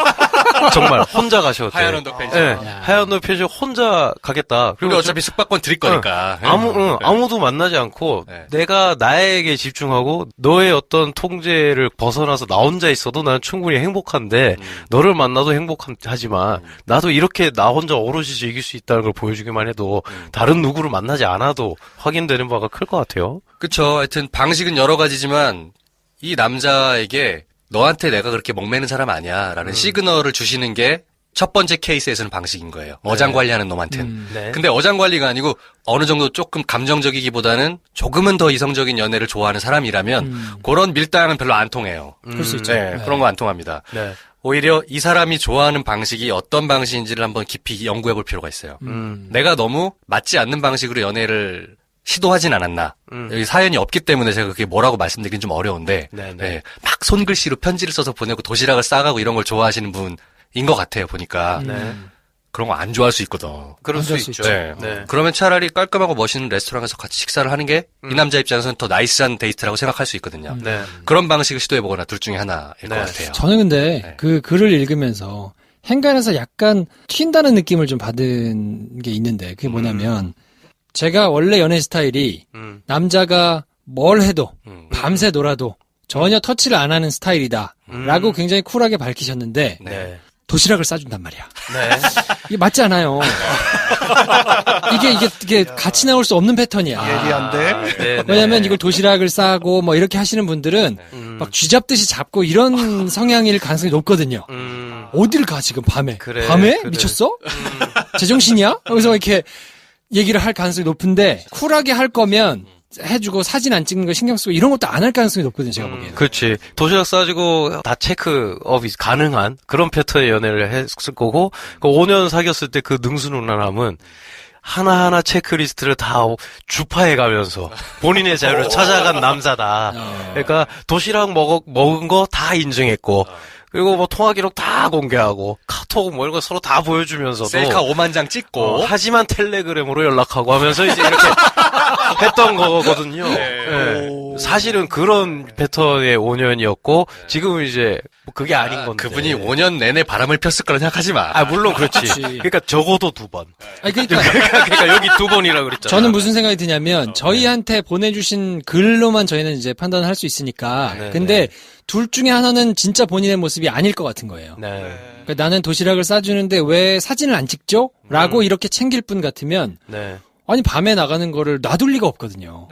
정말 혼자 가셔도 돼요. 하얀 언덕 펜션. 네, 하얀 언덕 펜션 혼자 가겠다. 그리고 어차피 숙박권 드릴 거니까. 아무도 만나지 않고 네. 내가 나에게 집중하고 너의 어떤 통제를 벗어나서 나 혼자 있어도 나는 충분히 행복한데 너를 만나도 행복하지만 나도 이렇게 나 혼자 오롯이 즐길 수 있다는 걸 보여주기만 해도 다른 누구를 만나지 않아도 확인되는 바가 클 것 같아요. 그쵸. 하여튼 방식은 여러 가지지만 이 남자에게 너한테 내가 그렇게 목매는 사람 아니야 라는 시그널을 주시는 게 첫 번째 케이스에서는 방식인 거예요. 어장관리하는 놈한테는. 네. 근데 어장관리가 아니고 어느 정도 조금 감정적이기보다는 조금은 더 이성적인 연애를 좋아하는 사람이라면 그런 밀당은 별로 안 통해요. 그럴 수 있죠. 네, 그런 거 안 통합니다. 네. 오히려 이 사람이 좋아하는 방식이 어떤 방식인지를 한번 깊이 연구해 볼 필요가 있어요. 내가 너무 맞지 않는 방식으로 연애를 시도하진 않았나. 여기 사연이 없기 때문에 제가 그게 뭐라고 말씀드리긴 좀 어려운데 네, 네. 네, 막 손글씨로 편지를 써서 보내고 도시락을 싸가고 이런 걸 좋아하시는 분인 것 같아요. 보니까 네. 그런 거 안 좋아할 수 있거든. 그럴 수 그럴 수 있죠. 네. 네. 그러면 차라리 깔끔하고 멋있는 레스토랑에서 같이 식사를 하는 게 이 남자 입장에서는 더 나이스한 데이트라고 생각할 수 있거든요. 네. 그런 방식을 시도해보거나 둘 중에 하나일 네. 것 같아요. 저는 근데 네. 그 글을 읽으면서 행간에서 약간 튄다는 느낌을 좀 받은 게 있는데 그게 뭐냐면 제가 원래 연애 스타일이 남자가 뭘 해도 밤새 놀아도 전혀 터치를 안 하는 스타일이다. 라고 굉장히 쿨하게 밝히셨는데 네. 도시락을 싸준단 말이야. 네. 이게 맞지 않아요. 이게 같이 나올 수 없는 패턴이야. 예리한데. 네, 왜냐면 이걸 도시락을 싸고 뭐 이렇게 하시는 분들은 막 쥐잡듯이 잡고 이런 성향일 가능성이 높거든요. 어딜 가 지금 밤에? 그래, 밤에? 그래. 미쳤어? 제정신이야? 여기서 이렇게 얘기를 할 가능성이 높은데 쿨하게 할 거면 해주고 사진 안 찍는 거 신경 쓰고 이런 것도 안 할 가능성이 높거든요. 제가 보기에는. 그렇지. 도시락 싸주고 다 체크업이 가능한 그런 패턴의 연애를 했을 거고, 그 5년 사귀었을 때 그 능수능란함은 하나하나 체크리스트를 다 주파해 가면서 본인의 자유를 찾아간 남자다. 그러니까 도시락 먹은 거 다 인증했고, 그리고 뭐 통화 기록 다 공개하고, 카톡 뭐 이런 거 서로 다 보여주면서도. 셀카 5만 장 찍고. 하지만 텔레그램으로 연락하고 하면서 이제 이렇게 했던 거거든요. 네. 사실은 그런 패턴의 5년이었고, 지금은 이제 뭐 그게 아닌 건데. 그분이 5년 내내 바람을 폈을 거라 생각하지 마. 아, 물론 그렇지. 그렇지. 그러니까 적어도 2번. 아니, 그러니까 그러니까 여기 2번이라 그랬잖아. 저는 무슨 생각이 드냐면 저희한테 보내주신 글로만 저희는 이제 판단을 할 수 있으니까. 네, 근데 둘 중에 하나는 진짜 본인의 모습이 아닐 것 같은 거예요. 네. 그러니까 나는 도시락을 싸주는데 왜 사진을 안 찍죠? 라고 이렇게 챙길 분 같으면 네. 아니 밤에 나가는 거를 놔둘 리가 없거든요.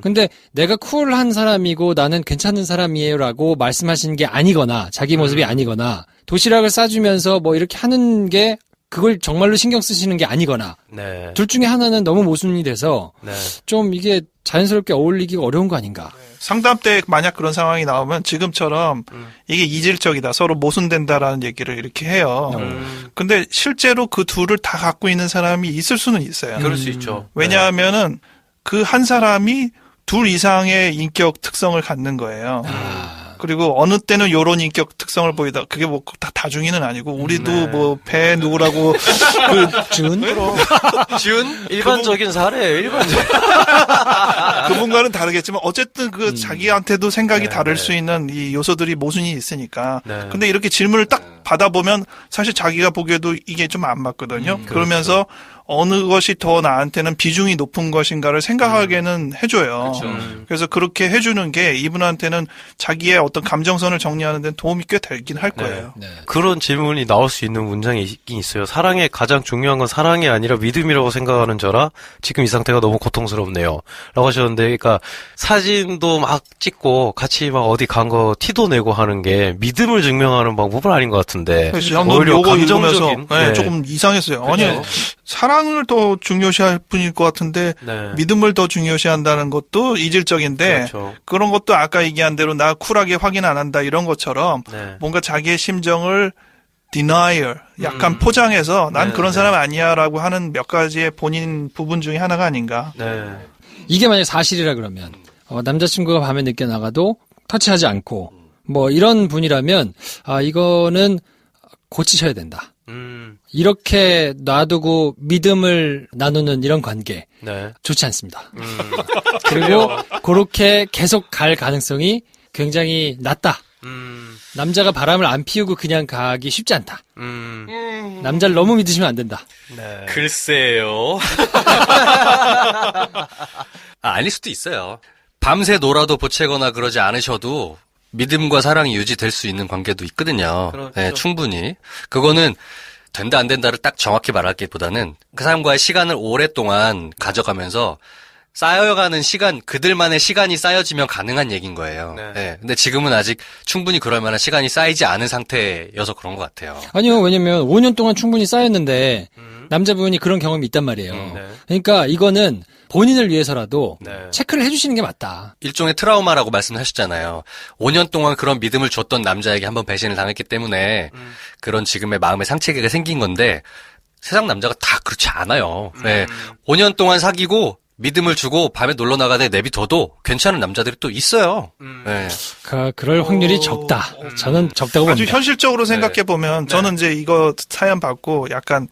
근데 내가 쿨한 사람이고 나는 괜찮은 사람이에요라고 말씀하시는 게 아니거나 자기 모습이 아니거나 도시락을 싸주면서 뭐 이렇게 하는 게 그걸 정말로 신경 쓰시는 게 아니거나 네. 둘 중에 하나는 너무 모순이 돼서 네. 좀 이게 자연스럽게 어울리기가 어려운 거 아닌가. 상담 때 만약 그런 상황이 나오면 지금처럼 이게 이질적이다. 서로 모순된다라는 얘기를 이렇게 해요. 근데 실제로 그 둘을 다 갖고 있는 사람이 있을 수는 있어요. 그럴 수 있죠. 왜냐하면은 그 한 사람이 둘 이상의 인격 특성을 갖는 거예요. 그리고 어느 때는 요런 인격 특성을 보이다. 그게 뭐 다 다중이는 아니고 우리도 뭐 배 누구라고 준? 준? 일반적인 사례예요. 일반적인. 그분과는 다르겠지만 어쨌든 그 자기한테도 생각이 다를 수 있는 이 요소들이 모순이 있으니까. 네. 근데 이렇게 질문을 딱 받아보면 사실 자기가 보기에도 이게 좀 안 맞거든요. 그러면서 어느 것이 더 나한테는 비중이 높은 것인가를 생각하게는 해줘요. 그래서 그렇게 해주는 게 이분한테는 자기의 어떤 감정선을 정리하는 데는 도움이 꽤 되긴 할 거예요. 네. 그런 질문이 나올 수 있는 문장이 있긴 있어요. 사랑의 가장 중요한 건 사랑이 아니라 믿음이라고 생각하는 저라 지금 이 상태가 너무 고통스럽네요. 라고 하셨는데, 그러니까 사진도 막 찍고 같이 막 어디 간 거 티도 내고 하는 게 믿음을 증명하는 방법은 아닌 것 같은데. 그래서 한번 오히려 요거 읽으면서 감정적인. 네, 조금 이상했어요. 아니 사랑을 더 중요시할 분일 것 같은데 네. 믿음을 더 중요시한다는 것도 이질적인데 그렇죠. 그런 것도 아까 얘기한 대로 나 쿨하게 확인 안 한다 이런 것처럼 네. 뭔가 자기의 심정을 denial 약간 포장해서 난 네, 그런 네. 사람 아니야라고 하는 몇 가지의 본인 부분 중에 하나가 아닌가. 네. 이게 만약 사실이라 그러면 남자친구가 밤에 늦게 나가도 터치하지 않고 뭐 이런 분이라면 이거는 고치셔야 된다. 이렇게 놔두고 믿음을 나누는 이런 관계 네. 좋지 않습니다. 그리고 그렇게 계속 갈 가능성이 굉장히 낮다. 남자가 바람을 안 피우고 그냥 가기 쉽지 않다. 남자를 너무 믿으시면 안 된다. 네. 글쎄요. 아닐 수도 있어요. 밤새 놀아도 보채거나 그러지 않으셔도 믿음과 사랑이 유지될 수 있는 관계도 있거든요. 그렇죠. 네, 충분히. 그거는 된다 안 된다를 딱 정확히 말하기보다는 그 사람과의 시간을 오랫동안 가져가면서 쌓여가는 시간, 그들만의 시간이 쌓여지면 가능한 얘기인 거예요. 네. 네. 근데 지금은 아직 충분히 그럴 만한 시간이 쌓이지 않은 상태여서 그런 것 같아요. 아니요, 왜냐면 5년 동안 충분히 쌓였는데 남자분이 그런 경험이 있단 말이에요. 네. 그러니까 이거는 본인을 위해서라도 네. 체크를 해주시는 게 맞다. 일종의 트라우마라고 말씀하셨잖아요. 5년 동안 그런 믿음을 줬던 남자에게 한번 배신을 당했기 때문에 그런 지금의 마음의 상처가 생긴 건데 세상 남자가 다 그렇지 않아요. 네. 5년 동안 사귀고 믿음을 주고 밤에 놀러 나가다 내비둬도 괜찮은 남자들이 또 있어요. 네. 그럴 확률이 적다. 저는 적다고 아주 봅니다. 현실적으로 생각해 보면 저는 이제 이거 사연 받고 약간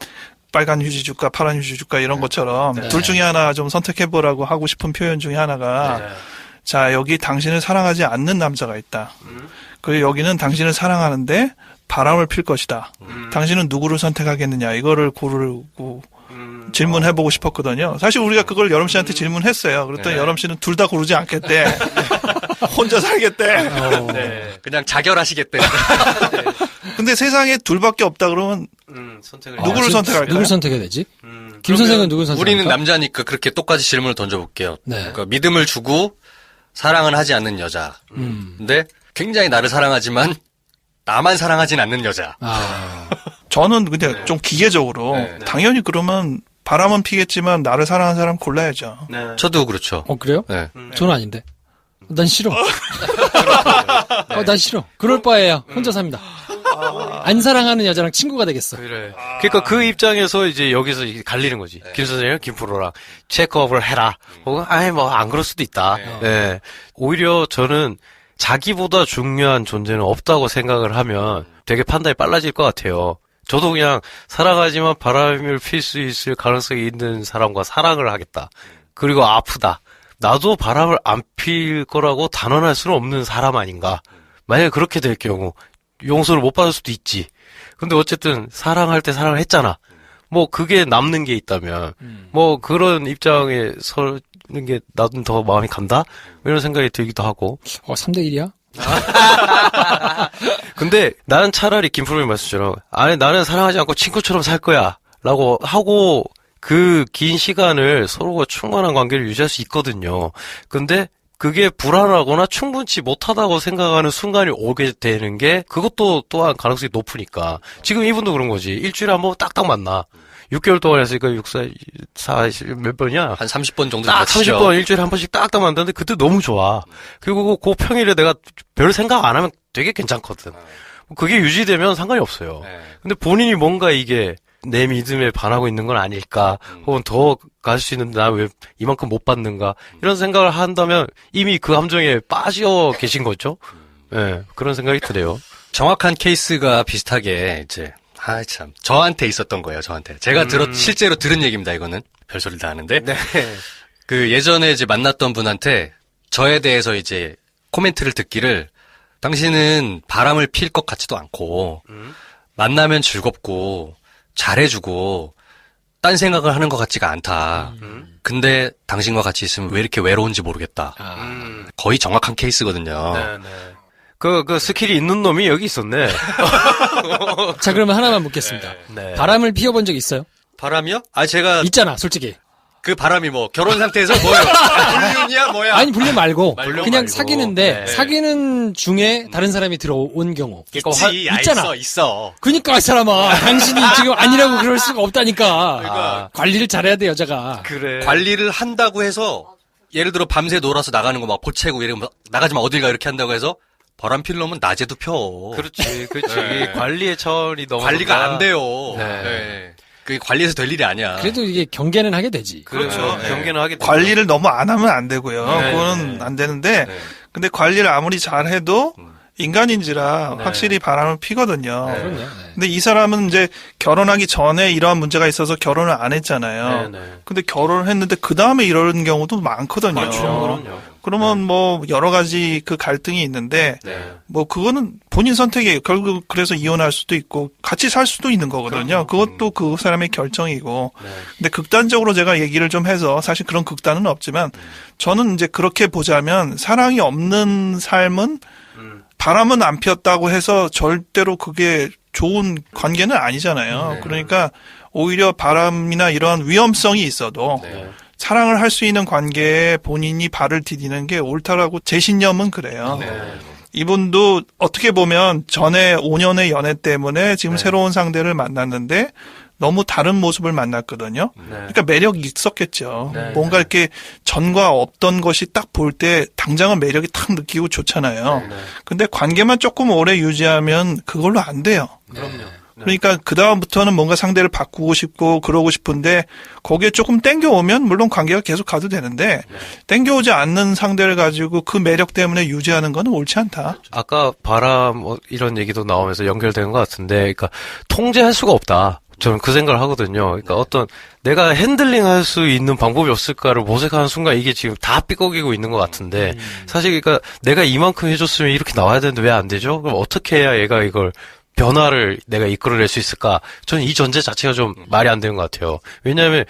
빨간 휴지 줄까 파란 휴지 줄까 이런 것처럼 둘 중에 하나 좀 선택해 보라고 하고 싶은 표현 중에 하나가 자 여기 당신을 사랑하지 않는 남자가 있다. 그리고 여기는 당신을 사랑하는데 바람을 필 것이다. 당신은 누구를 선택하겠느냐 이거를 고르고 질문해보고 싶었거든요. 사실 우리가 그걸 여름 씨한테 질문했어요. 그랬더니 여름 씨는 둘 다 고르지 않겠대. 혼자 살겠대. 네. 그냥 자결하시겠대. 근데 세상에 둘밖에 없다 그러면 누구를 선택할까요? 누굴 선택해야 되지? 김 선생은 누굴 선택할까? 우리는 남자니까 그렇게 똑같이 질문을 던져볼게요. 네. 그러니까 믿음을 주고 사랑은 하지 않는 여자. 근데 굉장히 나를 사랑하지만 나만 사랑하진 않는 여자. 저는 근데 좀 기계적으로 당연히 그러면 바람은 피겠지만 나를 사랑하는 사람 골라야죠. 저도 그렇죠. 그래요? 네. 저는 아닌데. 난 싫어. 난 싫어. 그럴 바에야 혼자 삽니다. 안 사랑하는 여자랑 친구가 되겠어. 그래. 그러니까 그 입장에서 이제 여기서 갈리는 거지. 김 선생님, 김프로랑 체크업을 해라. 아이 뭐 안 그럴 수도 있다. 네. 오히려 저는 자기보다 중요한 존재는 없다고 생각을 하면 되게 판단이 빨라질 것 같아요. 저도 그냥 사랑하지만 바람을 필 수 있을 가능성이 있는 사람과 사랑을 하겠다. 그리고 아프다. 나도 바람을 안 필 거라고 단언할 수는 없는 사람 아닌가. 만약에 그렇게 될 경우 용서를 못 받을 수도 있지. 근데 어쨌든 사랑할 때 사랑을 했잖아. 뭐 그게 남는 게 있다면 뭐 그런 입장에 서는 게 나도 더 마음이 간다? 이런 생각이 들기도 하고. 3대1이야? 근데 나는 차라리 김프로님 말씀처럼 아니 나는 사랑하지 않고 친구처럼 살 거야 라고 하고 그 긴 시간을 서로가 충만한 관계를 유지할 수 있거든요. 근데 그게 불안하거나 충분치 못하다고 생각하는 순간이 오게 되는 게 그것도 또한 가능성이 높으니까. 지금 이분도 그런 거지. 일주일에 한 번 딱딱 만나. 6개월 동안 했으니까 6, 4, 몇 번이야? 한 30번 정도 딱 같이죠. 30번 일주일에 한 번씩 딱딱 만나는데 그때 너무 좋아. 그리고 그 평일에 내가 별 생각 안 하면 되게 괜찮거든. 그게 유지되면 상관이 없어요. 근데 본인이 뭔가 이게 내 믿음에 반하고 있는 건 아닐까, 혹은 더 갈 수 있는데 나 왜 이만큼 못 받는가, 이런 생각을 한다면 이미 그 함정에 빠져 계신 거죠. 네, 그런 생각이 드네요. 정확한 케이스가 비슷하게 이제 참 저한테 있었던 거예요. 저한테 제가 실제로 들은 얘기입니다. 이거는 별소리를 다 하는데 그 예전에 이제 만났던 분한테 저에 대해서 이제 코멘트를 듣기를 당신은 바람을 필 것 같지도 않고 만나면 즐겁고 잘해주고 딴 생각을 하는 것 같지가 않다. 근데 당신과 같이 있으면 왜 이렇게 외로운지 모르겠다. 거의 정확한 케이스거든요. 그 스킬이 있는 놈이 여기 있었네. 자, 그러면 하나만 묻겠습니다. 바람을 피워본 적 있어요? 바람이요? 제가 있잖아, 솔직히. 그 바람이 뭐 결혼 상태에서 뭐예요? 불륜이야 뭐야? 아니, 불륜 말고 불륜 그냥 말고. 사귀는데 사귀는 중에 다른 사람이 들어온 경우. 있잖아. 있어. 그러니까 이 사람아, 당신이 지금 아니라고 그럴 수가 없다니까. 관리를 잘해야 돼, 여자가. 그래. 관리를 한다고 해서 예를 들어 밤새 놀아서 나가는 거 막 보채고 이러면 나가지 마 어딜 가 이렇게 한다고 해서 바람 필 놈은 낮에도 펴. 그렇지. 관리의 차원이 너무 관리가 안 돼요. 네. 그게 관리해서 될 일이 아니야. 그래도 이게 경계는 하게 되지. 그렇죠. 경계는 하게 되죠. 관리를 너무 안 하면 안 되고요. 그거는 안 되는데, 근데 관리를 아무리 잘해도 인간인지라 확실히 바람을 피거든요. 그럼요. 네. 근데 이 사람은 이제 결혼하기 전에 이러한 문제가 있어서 결혼을 안 했잖아요. 근데 결혼을 했는데 그 다음에 이런 경우도 많거든요. 그럼요. 그러면 뭐 여러 가지 그 갈등이 있는데 뭐 그거는 본인 선택이에요. 결국 그래서 이혼할 수도 있고 같이 살 수도 있는 거거든요. 그것도 그 사람의 결정이고. 근데 극단적으로 제가 얘기를 좀 해서 사실 그런 극단은 없지만 저는 이제 그렇게 보자면 사랑이 없는 삶은 바람은 안 피었다고 해서 절대로 그게 좋은 관계는 아니잖아요. 그러니까 오히려 바람이나 이런 위험성이 있어도 사랑을 할 수 있는 관계에 본인이 발을 디디는 게 옳다라고 제 신념은 그래요. 이분도 어떻게 보면 전에 5년의 연애 때문에 지금 새로운 상대를 만났는데 너무 다른 모습을 만났거든요. 그러니까 매력이 있었겠죠. 뭔가 이렇게 전과 없던 것이 딱 볼 때 당장은 매력이 탁 느끼고 좋잖아요. 근데 관계만 조금 오래 유지하면 그걸로 안 돼요. 그러니까 그 다음부터는 뭔가 상대를 바꾸고 싶고 그러고 싶은데 거기에 조금 땡겨오면 물론 관계가 계속 가도 되는데 땡겨오지 않는 상대를 가지고 그 매력 때문에 유지하는 건 옳지 않다. 아까 바람 이런 얘기도 나오면서 연결되는 것 같은데, 그러니까 통제할 수가 없다. 저는 그 생각을 하거든요. 그러니까 어떤 내가 핸들링할 수 있는 방법이 없을까를 모색하는 순간 이게 지금 다 삐걱이고 있는 것 같은데, 사실 그러니까 내가 이만큼 해줬으면 이렇게 나와야 되는데 왜 안 되죠? 그럼 어떻게 해야 얘가 이걸 변화를 내가 이끌어낼 수 있을까? 저는 이 전제 자체가 좀 말이 안 되는 것 같아요. 왜냐하면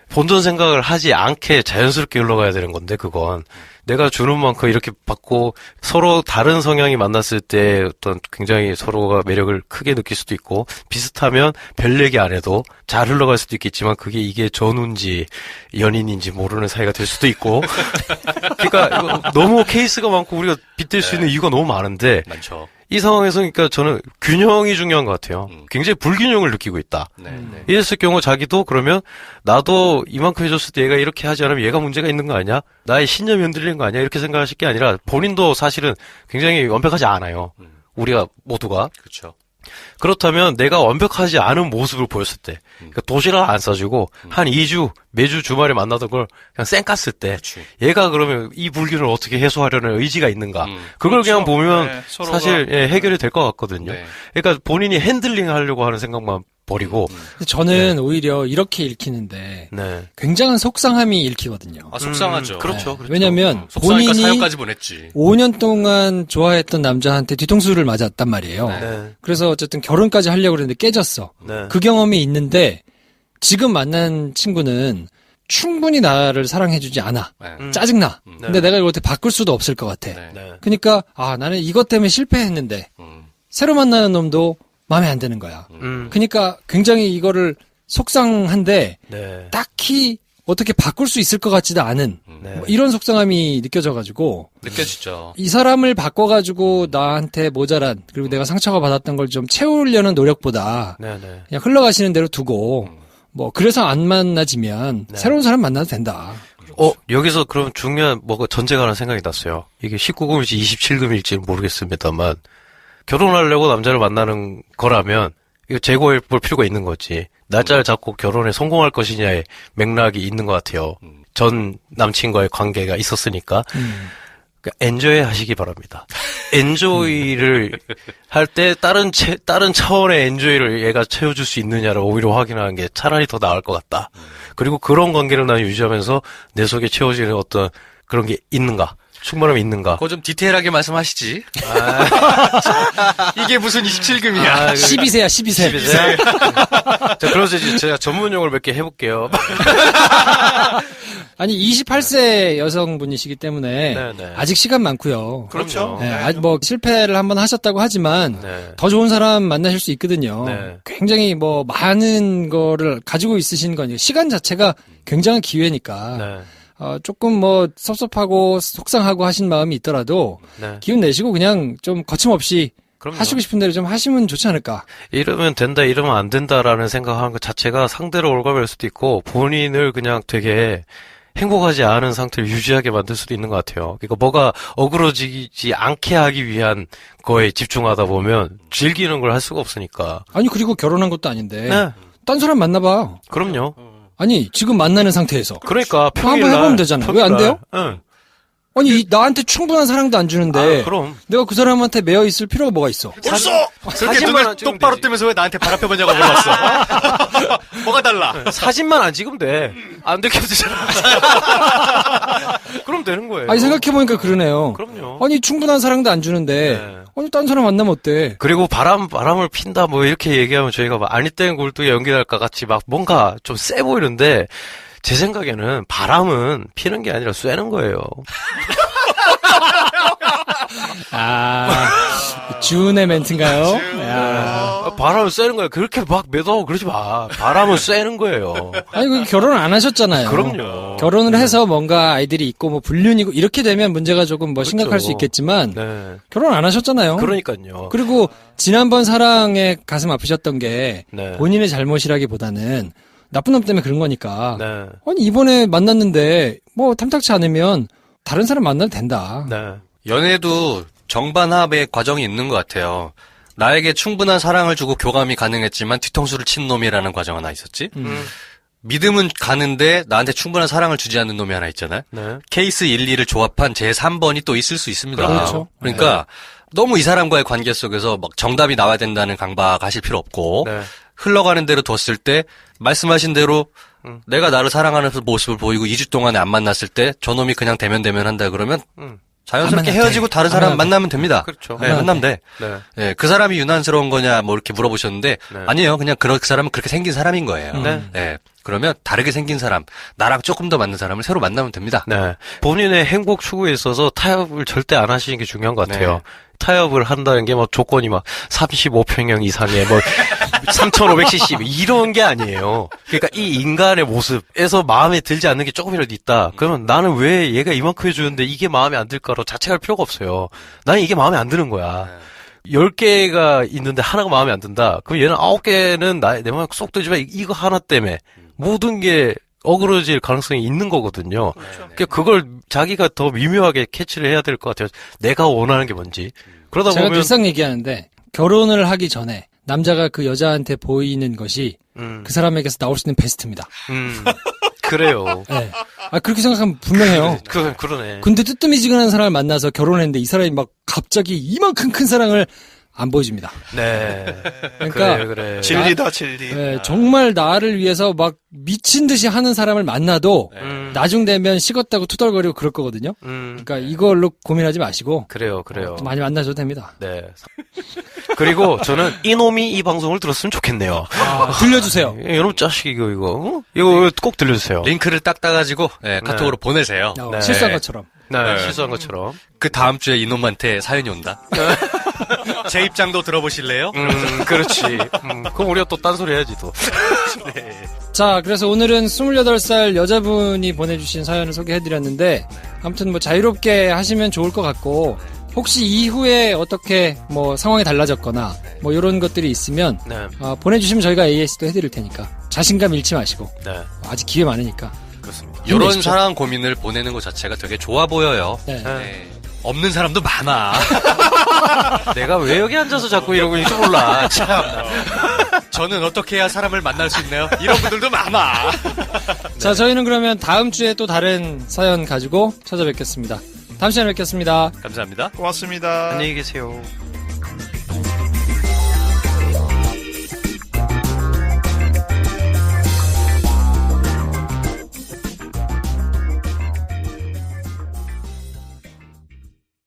본전 생각을 하지 않게 자연스럽게 흘러가야 되는 건데, 그건. 내가 주는 만큼 이렇게 받고 서로 다른 성향이 만났을 때 어떤 굉장히 서로가 매력을 크게 느낄 수도 있고, 비슷하면 별 얘기 안 해도 잘 흘러갈 수도 있겠지만, 이게 전우인지 연인인지 모르는 사이가 될 수도 있고. 그러니까 너무 케이스가 많고 우리가 빗댈 수 있는 이유가 너무 많은데, 많죠. 이 상황에서 그러니까 저는 균형이 중요한 것 같아요. 굉장히 불균형을 느끼고 있다. 이랬을 경우 자기도 그러면 나도 이만큼 해줬을 때 얘가 이렇게 하지 않으면 얘가 문제가 있는 거 아니야? 나의 신념이 흔들리는 거 아니야? 이렇게 생각하실 게 아니라 본인도 사실은 굉장히 완벽하지 않아요. 우리가 모두가. 그렇죠. 그렇다면 내가 완벽하지 않은 모습을 보였을 때, 그러니까 도시락 안 싸주고 한 2주 매주 주말에 만나던 걸 그냥 쌩 깠을 때, 얘가 그러면 이 불균을 어떻게 해소하려는 의지가 있는가? 그걸 그렇죠. 그냥 보면 네, 서로가. 사실 해결이 될 것 같거든요. 네. 그러니까 본인이 핸들링 하려고 하는 생각만 버리고, 저는 오히려 이렇게 읽히는데 네. 굉장한 속상함이 읽히거든요. 아, 속상하죠. 그렇죠. 네. 왜냐면 속상하니까 본인이 사연까지 보냈지. 5년 동안 좋아했던 남자한테 뒤통수를 맞았단 말이에요. 네. 그래서 어쨌든 결혼까지 하려고 그랬는데 깨졌어. 네. 그 경험이 있는데 지금 만난 친구는 충분히 나를 사랑해주지 않아. 네. 짜증나. 네. 근데 내가 이걸 어떻게 바꿀 수도 없을 것 같아. 네. 네. 그러니까 나는 이것 때문에 실패했는데 새로 만나는 놈도 마음에 안 드는 거야. 그러니까 굉장히 이거를 속상한데 네. 딱히 어떻게 바꿀 수 있을 것 같지도 않은 네. 뭐 이런 속상함이 느껴져가지고 느껴지죠. 이 사람을 바꿔가지고 나한테 모자란 그리고 내가 상처가 받았던 걸 좀 채우려는 노력보다 네. 네. 그냥 흘러가시는 대로 두고 뭐 그래서 안 만나지면 네. 새로운 사람 만나도 된다. 여기서 그럼 중요한 전제가 하나 생각이 났어요. 이게 19금일지 27금일지는 모르겠습니다만, 결혼하려고 남자를 만나는 거라면 이거 재고해 볼 필요가 있는 거지. 날짜를 잡고 결혼에 성공할 것이냐의 맥락이 있는 것 같아요. 전 남친과의 관계가 있었으니까. 그러니까 엔조이 하시기 바랍니다. 엔조이를 할 때 다른 차원의 엔조이를 얘가 채워줄 수 있느냐를 오히려 확인하는 게 차라리 더 나을 것 같다. 그리고 그런 관계를 난 유지하면서 내 속에 채워지는 어떤 그런 게 있는가? 충분함이 있는가? 그거 좀 디테일하게 말씀하시지. 이게 무슨 27금이야. 12세야 12세. 자, 그래서 이제 제가 전문 용어를 몇 개 해볼게요. 아니 28세 여성분이시기 때문에 네. 아직 시간 많고요. 그렇죠. 네, 아직 뭐 실패를 한번 하셨다고 하지만 네. 더 좋은 사람 만나실 수 있거든요. 네. 굉장히 뭐 많은 거를 가지고 있으신 거니까 시간 자체가 굉장한 기회니까 네. 조금 뭐 섭섭하고 속상하고 하신 마음이 있더라도 네. 기운 내시고 그냥 좀 거침없이 그럼요. 하시고 싶은 대로 좀 하시면 좋지 않을까. 이러면 된다, 이러면 안 된다라는 생각하는 것 자체가 상대를 올가맬 수도 있고 본인을 그냥 되게 행복하지 않은 상태를 유지하게 만들 수도 있는 것 같아요. 그러니까 뭐가 어그러지지 않게 하기 위한 거에 집중하다 보면 즐기는 걸 할 수가 없으니까. 아니 그리고 결혼한 것도 아닌데 네. 딴 사람 만나봐. 그럼요. 아니 지금 만나는 상태에서 그러니까 한번 해보면 되잖아. 왜 안 돼요? 응. 아니 나한테 충분한 사랑도 안 주는데 그럼. 내가 그 사람한테 매여 있을 필요가 뭐가 있어? 벌써! 그렇게 사진만 눈을 안 찍으면 똑바로 되지. 뜨면서 왜 나한테 바람펴 보냐고 물어봤어. 뭐가 달라? 사진만 안 찍으면 돼. 안 되게 되잖아. 그럼 되는 거예요. 아니 생각해보니까 그러네요. 그럼요. 아니 충분한 사랑도 안 주는데 네. 아니 딴 사람 만나면 어때? 그리고 바람을 핀다 뭐 이렇게 얘기하면 저희가 막 아니 땐 굴뚝에 연기할까 같이 막 뭔가 좀 세 보이는데 제 생각에는 바람은 피는 게 아니라 쐬는 거예요. 주은의 멘트인가요? 야. 바람을 쐬는 거예요. 그렇게 막 매도하고 그러지 마. 바람은 쐬는 거예요. 아니 그 결혼을 안 하셨잖아요. 그럼요. 결혼을 해서 뭔가 아이들이 있고 뭐 불륜이고 이렇게 되면 문제가 조금 뭐 심각할 수 있겠지만 네. 결혼 안 하셨잖아요. 그러니까요. 그리고 지난번 사랑에 가슴 아프셨던 게 네. 본인의 잘못이라기보다는 나쁜 놈 때문에 그런 거니까. 네. 아니 이번에 만났는데 뭐 탐탁치 않으면 다른 사람 만나도 된다. 네. 연애도 정반합의 과정이 있는 것 같아요. 나에게 충분한 사랑을 주고 교감이 가능했지만 뒤통수를 친 놈이라는 과정 하나 있었지. 믿음은 가는데 나한테 충분한 사랑을 주지 않는 놈이 하나 있잖아요. 네. 케이스 1, 2를 조합한 제3번이 또 있을 수 있습니다. 그렇죠. 그러니까 너무 이 사람과의 관계 속에서 막 정답이 나와야 된다는 강박하실 필요 없고 네. 흘러가는 대로 뒀을 때 말씀하신 대로 내가 나를 사랑하는 모습을 보이고 2주 동안에 안 만났을 때 저놈이 그냥 대면 한다 그러면 자연스럽게 안 만나도 헤어지고 돼. 다른 안 사람 만나도 만나면 됩니다. 그렇죠. 네, 만나면 돼. 네. 네, 그 사람이 유난스러운 거냐, 뭐 이렇게 물어보셨는데, 네. 아니에요. 그냥 그 사람은 그렇게 생긴 사람인 거예요. 네. 네. 그러면 다르게 생긴 사람, 나랑 조금 더 맞는 사람을 새로 만나면 됩니다. 네. 본인의 행복 추구에 있어서 타협을 절대 안 하시는 게 중요한 것 같아요. 네. 타협을 한다는 게 뭐 조건이 막 35평형 이상의 뭐 3,500cc 이런 게 아니에요. 그러니까 이 인간의 모습에서 마음에 들지 않는 게 조금이라도 있다. 그러면 나는 왜 얘가 이만큼 해주는데 이게 마음에 안 들까로 자책할 필요가 없어요. 나는 이게 마음에 안 드는 거야. 10개가 있는데 하나가 마음에 안 든다. 그럼 얘는 9개는 내 마음에 쏙 들지만 이거 하나 때문에 모든 게 어그러질 가능성이 있는 거거든요. 그러니까 그걸 자기가 더 미묘하게 캐치를 해야 될 것 같아요. 내가 원하는 게 뭔지. 그러다 제가 보면 늘상 얘기하는데 결혼을 하기 전에 남자가 그 여자한테 보이는 것이 그 사람에게서 나올 수 있는 베스트입니다. 그래요. 네. 그렇게 생각하면 분명해요. 그러네. 근데 뜨뜨미지근한 사람을 만나서 결혼했는데 이 사람이 막 갑자기 이만큼 큰 사랑을 안 보여줍니다. 네. 그러니까 그래. 진리다, 진리. 네, 정말 나를 위해서 막 미친 듯이 하는 사람을 만나도 나중 되면 식었다고 투덜거리고 그럴 거거든요. 그러니까 이걸로 고민하지 마시고 그래요. 많이 만나줘도 됩니다. 네. 그리고 저는 이놈이 이 방송을 들었으면 좋겠네요. 들려주세요. 이놈 자식 이거 꼭 들려주세요. 링크를 딱 따가지고, 네, 카톡으로 보내세요. 네. 실수한 것처럼. 네. 실수한 것처럼. 그 다음 주에 이놈한테 사연이 온다. 제 입장도 들어보실래요? 그렇지. 그럼 우리가 또 딴소리 해야지 또. 자, 그래서 오늘은 28살 여자분이 보내주신 사연을 소개해드렸는데, 아무튼 뭐 자유롭게 하시면 좋을 것 같고, 혹시 이후에 어떻게 뭐 상황이 달라졌거나, 뭐 이런 것들이 있으면, 네. 보내주시면 저희가 AS도 해드릴 테니까, 자신감 잃지 마시고, 네. 아직 기회 많으니까. 그렇습니다. 이런 힘내십시오. 사랑 고민을 보내는 것 자체가 되게 좋아 보여요. 네. 네. 없는 사람도 많아. 내가 왜 여기 앉아서 자꾸 이러고 있는지 몰라. 참. 저는 어떻게 해야 사람을 만날 수 있나요? 이런 분들도 많아. 자, 저희는 그러면 다음 주에 또 다른 사연 가지고 찾아뵙겠습니다. 다음 시간에 뵙겠습니다. 감사합니다. 고맙습니다. 안녕히 계세요.